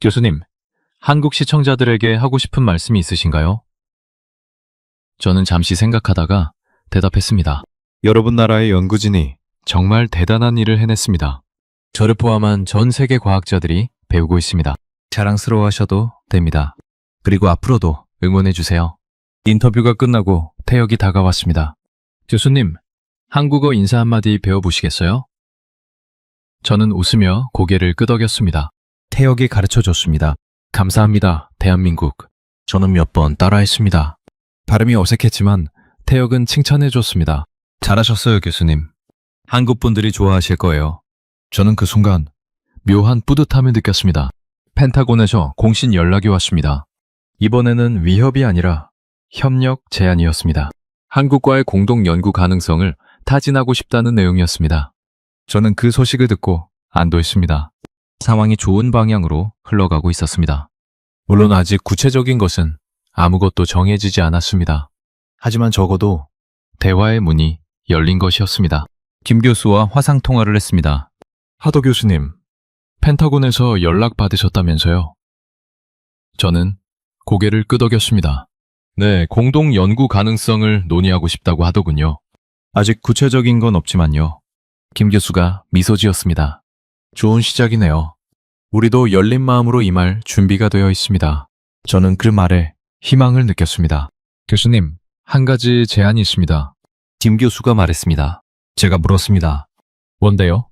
S2: 교수님, 한국 시청자들에게 하고 싶은 말씀이 있으신가요? 저는 잠시 생각하다가 대답했습니다. 여러분 나라의 연구진이 정말 대단한 일을 해냈습니다. 저를 포함한 전 세계 과학자들이 배우고 있습니다. 자랑스러워하셔도 됩니다. 그리고 앞으로도 응원해주세요. 인터뷰가 끝나고 태혁이 다가왔습니다. 교수님, 한국어 인사 한마디 배워보시겠어요? 저는 웃으며 고개를 끄덕였습니다. 태혁이 가르쳐줬습니다. 감사합니다, 대한민국. 저는 몇 번 따라했습니다. 발음이 어색했지만 태혁은 칭찬해줬습니다. 잘하셨어요, 교수님. 한국 분들이 좋아하실 거예요. 저는 그 순간 묘한 뿌듯함을 느꼈습니다. 펜타곤에서 공신 연락이 왔습니다. 이번에는 위협이 아니라 협력 제안이었습니다. 한국과의 공동 연구 가능성을 타진하고 싶다는 내용이었습니다. 저는 그 소식을 듣고 안도했습니다. 상황이 좋은 방향으로 흘러가고 있었습니다. 물론 아직 구체적인 것은 아무것도 정해지지 않았습니다. 하지만 적어도 대화의 문이 열린 것이었습니다. 김 교수와 화상 통화를 했습니다. 하도 교수님, 펜타곤에서 연락 받으셨다면서요? 저는 고개를 끄덕였습니다. 네, 공동 연구 가능성을 논의하고 싶다고 하더군요. 아직 구체적인 건 없지만요. 김 교수가 미소 지었습니다. 좋은 시작이네요. 우리도 열린 마음으로 임할 준비가 되어 있습니다. 저는 그 말에 희망을 느꼈습니다. 교수님, 한 가지 제안이 있습니다. 김 교수가 말했습니다. 제가 물었습니다. 뭔데요?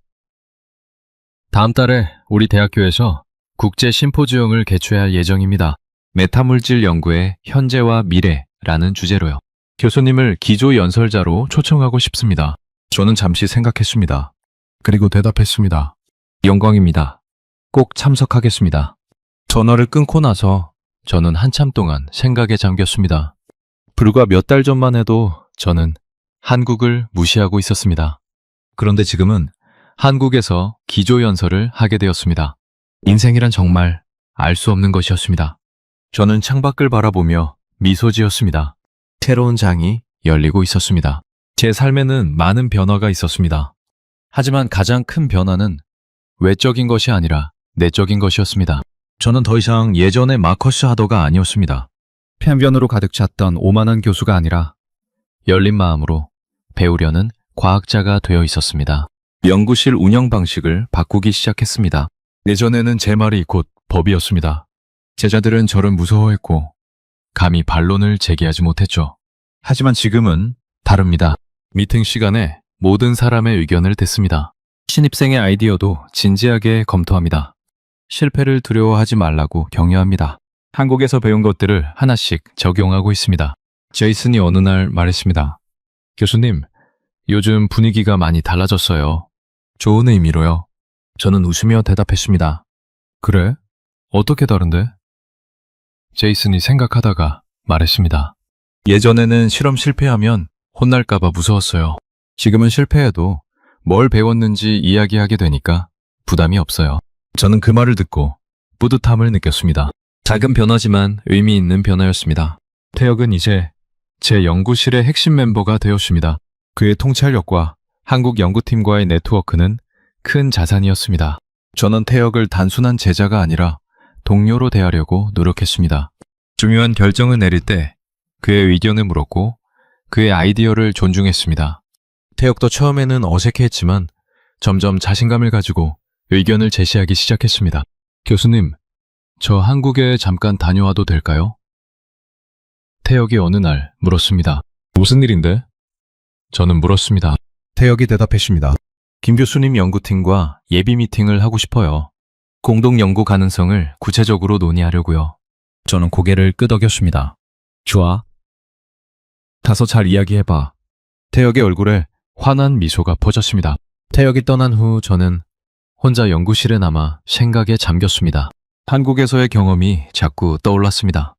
S2: 다음 달에 우리 대학교에서 국제 심포지엄을 개최할 예정입니다. 메타물질 연구의 현재와 미래라는 주제로요. 교수님을 기조 연설자로 초청하고 싶습니다. 저는 잠시 생각했습니다. 그리고 대답했습니다. 영광입니다. 꼭 참석하겠습니다. 전화를 끊고 나서 저는 한참 동안 생각에 잠겼습니다. 불과 몇 달 전만 해도 저는 한국을 무시하고 있었습니다. 그런데 지금은 한국에서 기조연설을 하게 되었습니다. 인생이란 정말 알 수 없는 것이었습니다. 저는 창밖을 바라보며 미소 지었습니다. 새로운 장이 열리고 있었습니다. 제 삶에는 많은 변화가 있었습니다. 하지만 가장 큰 변화는 외적인 것이 아니라 내적인 것이었습니다. 저는 더 이상 예전의 마커스 하더가 아니었습니다. 편견으로 가득 찼던 오만한 교수가 아니라 열린 마음으로 배우려는 과학자가 되어 있었습니다. 연구실 운영 방식을 바꾸기 시작했습니다. 예전에는 제 말이 곧 법이었습니다. 제자들은 저를 무서워했고 감히 반론을 제기하지 못했죠. 하지만 지금은 다릅니다. 미팅 시간에 모든 사람의 의견을 듣습니다. 신입생의 아이디어도 진지하게 검토합니다. 실패를 두려워하지 말라고 격려합니다. 한국에서 배운 것들을 하나씩 적용하고 있습니다. 제이슨이 어느 날 말했습니다. 교수님, 요즘 분위기가 많이 달라졌어요. 좋은 의미로요. 저는 웃으며 대답했습니다. 그래? 어떻게 다른데? 제이슨이 생각하다가 말했습니다. 예전에는 실험 실패하면 혼날까봐 무서웠어요. 지금은 실패해도 뭘 배웠는지 이야기하게 되니까 부담이 없어요. 저는 그 말을 듣고 뿌듯함을 느꼈습니다. 작은 변화지만 의미 있는 변화였습니다. 태혁은 이제 제 연구실의 핵심 멤버가 되었습니다. 그의 통찰력과 한국 연구팀과의 네트워크는 큰 자산이었습니다. 저는 태혁을 단순한 제자가 아니라 동료로 대하려고 노력했습니다. 중요한 결정을 내릴 때 그의 의견을 물었고 그의 아이디어를 존중했습니다. 태혁도 처음에는 어색해했지만 점점 자신감을 가지고 의견을 제시하기 시작했습니다. 교수님, 저 한국에 잠깐 다녀와도 될까요? 태혁이 어느 날 물었습니다. 무슨 일인데? 저는 물었습니다. 태혁이 대답했습니다. 김 교수님 연구팀과 예비 미팅을 하고 싶어요. 공동 연구 가능성을 구체적으로 논의하려고요. 저는 고개를 끄덕였습니다. 좋아. 가서 잘 이야기해봐. 태혁의 얼굴에 환한 미소가 퍼졌습니다. 태혁이 떠난 후 저는 혼자 연구실에 남아 생각에 잠겼습니다. 한국에서의 경험이 자꾸 떠올랐습니다.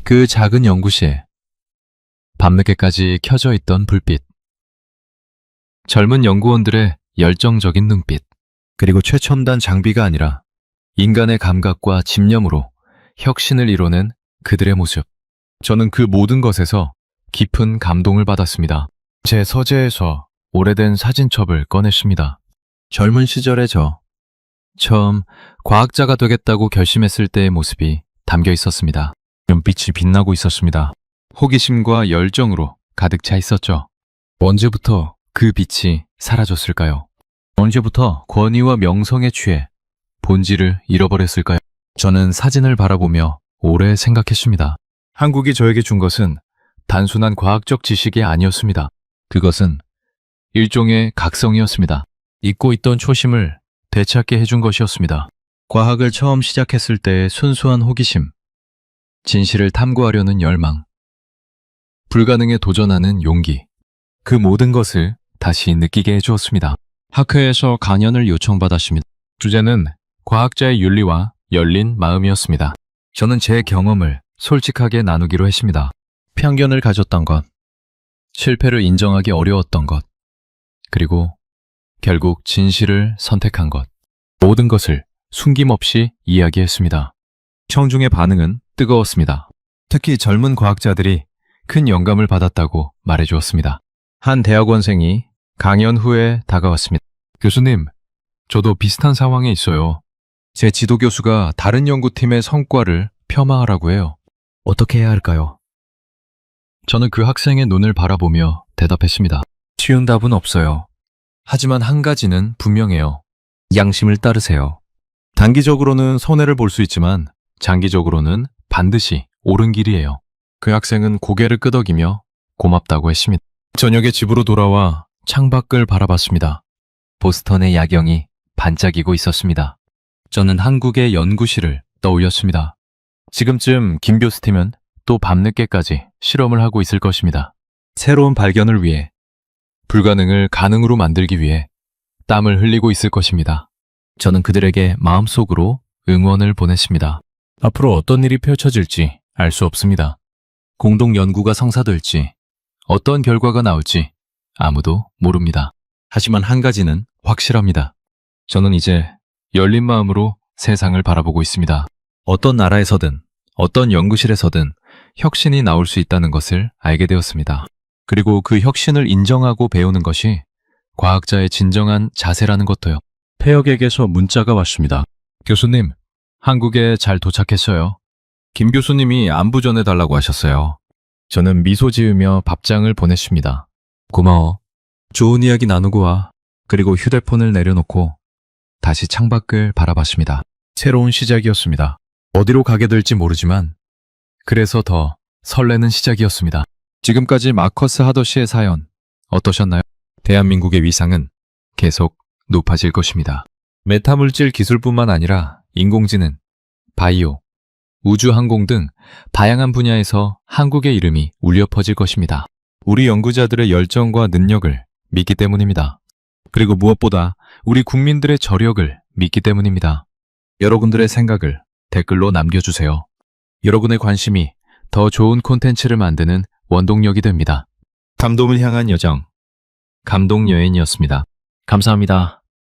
S2: 그 작은 연구실에 밤늦게까지 켜져 있던 불빛. 젊은 연구원들의 열정적인 눈빛. 그리고 최첨단 장비가 아니라 인간의 감각과 집념으로 혁신을 이뤄낸 그들의 모습. 저는 그 모든 것에서 깊은 감동을 받았습니다. 제 서재에서 오래된 사진첩을 꺼냈습니다. 젊은 시절의 저, 처음 과학자가 되겠다고 결심했을 때의 모습이 담겨 있었습니다. 눈빛이 빛나고 있었습니다. 호기심과 열정으로 가득 차 있었죠. 언제부터 그 빛이 사라졌을까요? 언제부터 권위와 명성에 취해 본질을 잃어버렸을까요? 저는 사진을 바라보며 오래 생각했습니다. 한국이 저에게 준 것은 단순한 과학적 지식이 아니었습니다. 그것은 일종의 각성이었습니다. 잊고 있던 초심을 되찾게 해준 것이었습니다. 과학을 처음 시작했을 때의 순수한 호기심, 진실을 탐구하려는 열망, 불가능에 도전하는 용기, 그 모든 것을 다시 느끼게 해주었습니다. 학회에서 강연을 요청받았습니다. 주제는 과학자의 윤리와 열린 마음이었습니다. 저는 제 경험을 솔직하게 나누기로 했습니다. 편견을 가졌던 것, 실패를 인정하기 어려웠던 것, 그리고 결국 진실을 선택한 것, 모든 것을 숨김없이 이야기했습니다. 청중의 반응은 뜨거웠습니다. 특히 젊은 과학자들이 큰 영감을 받았다고 말해주었습니다. 한 대학원생이 강연 후에 다가왔습니다. 교수님, 저도 비슷한 상황에 있어요. 제 지도 교수가 다른 연구팀의 성과를 폄하하라고 해요. 어떻게 해야 할까요? 저는 그 학생의 눈을 바라보며 대답했습니다. 쉬운 답은 없어요. 하지만 한 가지는 분명해요. 양심을 따르세요. 단기적으로는 손해를 볼 수 있지만 장기적으로는 반드시 옳은 길이에요. 그 학생은 고개를 끄덕이며 고맙다고 했습니다. 저녁에 집으로 돌아와 창밖을 바라봤습니다. 보스턴의 야경이 반짝이고 있었습니다. 저는 한국의 연구실을 떠올렸습니다. 지금쯤 김 교수팀은 또 밤늦게까지 실험을 하고 있을 것입니다. 새로운 발견을 위해, 불가능을 가능으로 만들기 위해 땀을 흘리고 있을 것입니다. 저는 그들에게 마음속으로 응원을 보냈습니다. 앞으로 어떤 일이 펼쳐질지 알 수 없습니다. 공동 연구가 성사될지, 어떤 결과가 나올지 아무도 모릅니다. 하지만 한 가지는 확실합니다. 저는 이제 열린 마음으로 세상을 바라보고 있습니다. 어떤 나라에서든, 어떤 연구실에서든 혁신이 나올 수 있다는 것을 알게 되었습니다. 그리고 그 혁신을 인정하고 배우는 것이 과학자의 진정한 자세라는 것도요. 태혁에게서 문자가 왔습니다. 교수님, 한국에 잘 도착했어요. 김 교수님이 안부 전해달라고 하셨어요. 저는 미소 지으며 밥장을 보냈습니다. 고마워. 좋은 이야기 나누고 와. 그리고 휴대폰을 내려놓고 다시 창밖을 바라봤습니다. 새로운 시작이었습니다. 어디로 가게 될지 모르지만 그래서 더 설레는 시작이었습니다. 지금까지 마커스 하더씨의 사연 어떠셨나요? 대한민국의 위상은 계속 높아질 것입니다. 메타물질 기술뿐만 아니라 인공지능, 바이오, 우주항공 등 다양한 분야에서 한국의 이름이 울려 퍼질 것입니다. 우리 연구자들의 열정과 능력을 믿기 때문입니다. 그리고 무엇보다 우리 국민들의 저력을 믿기 때문입니다. 여러분들의 생각을 댓글로 남겨주세요. 여러분의 관심이 더 좋은 콘텐츠를 만드는 원동력이 됩니다. 감동을 향한 여정, 감동여인이었습니다. 감사합니다.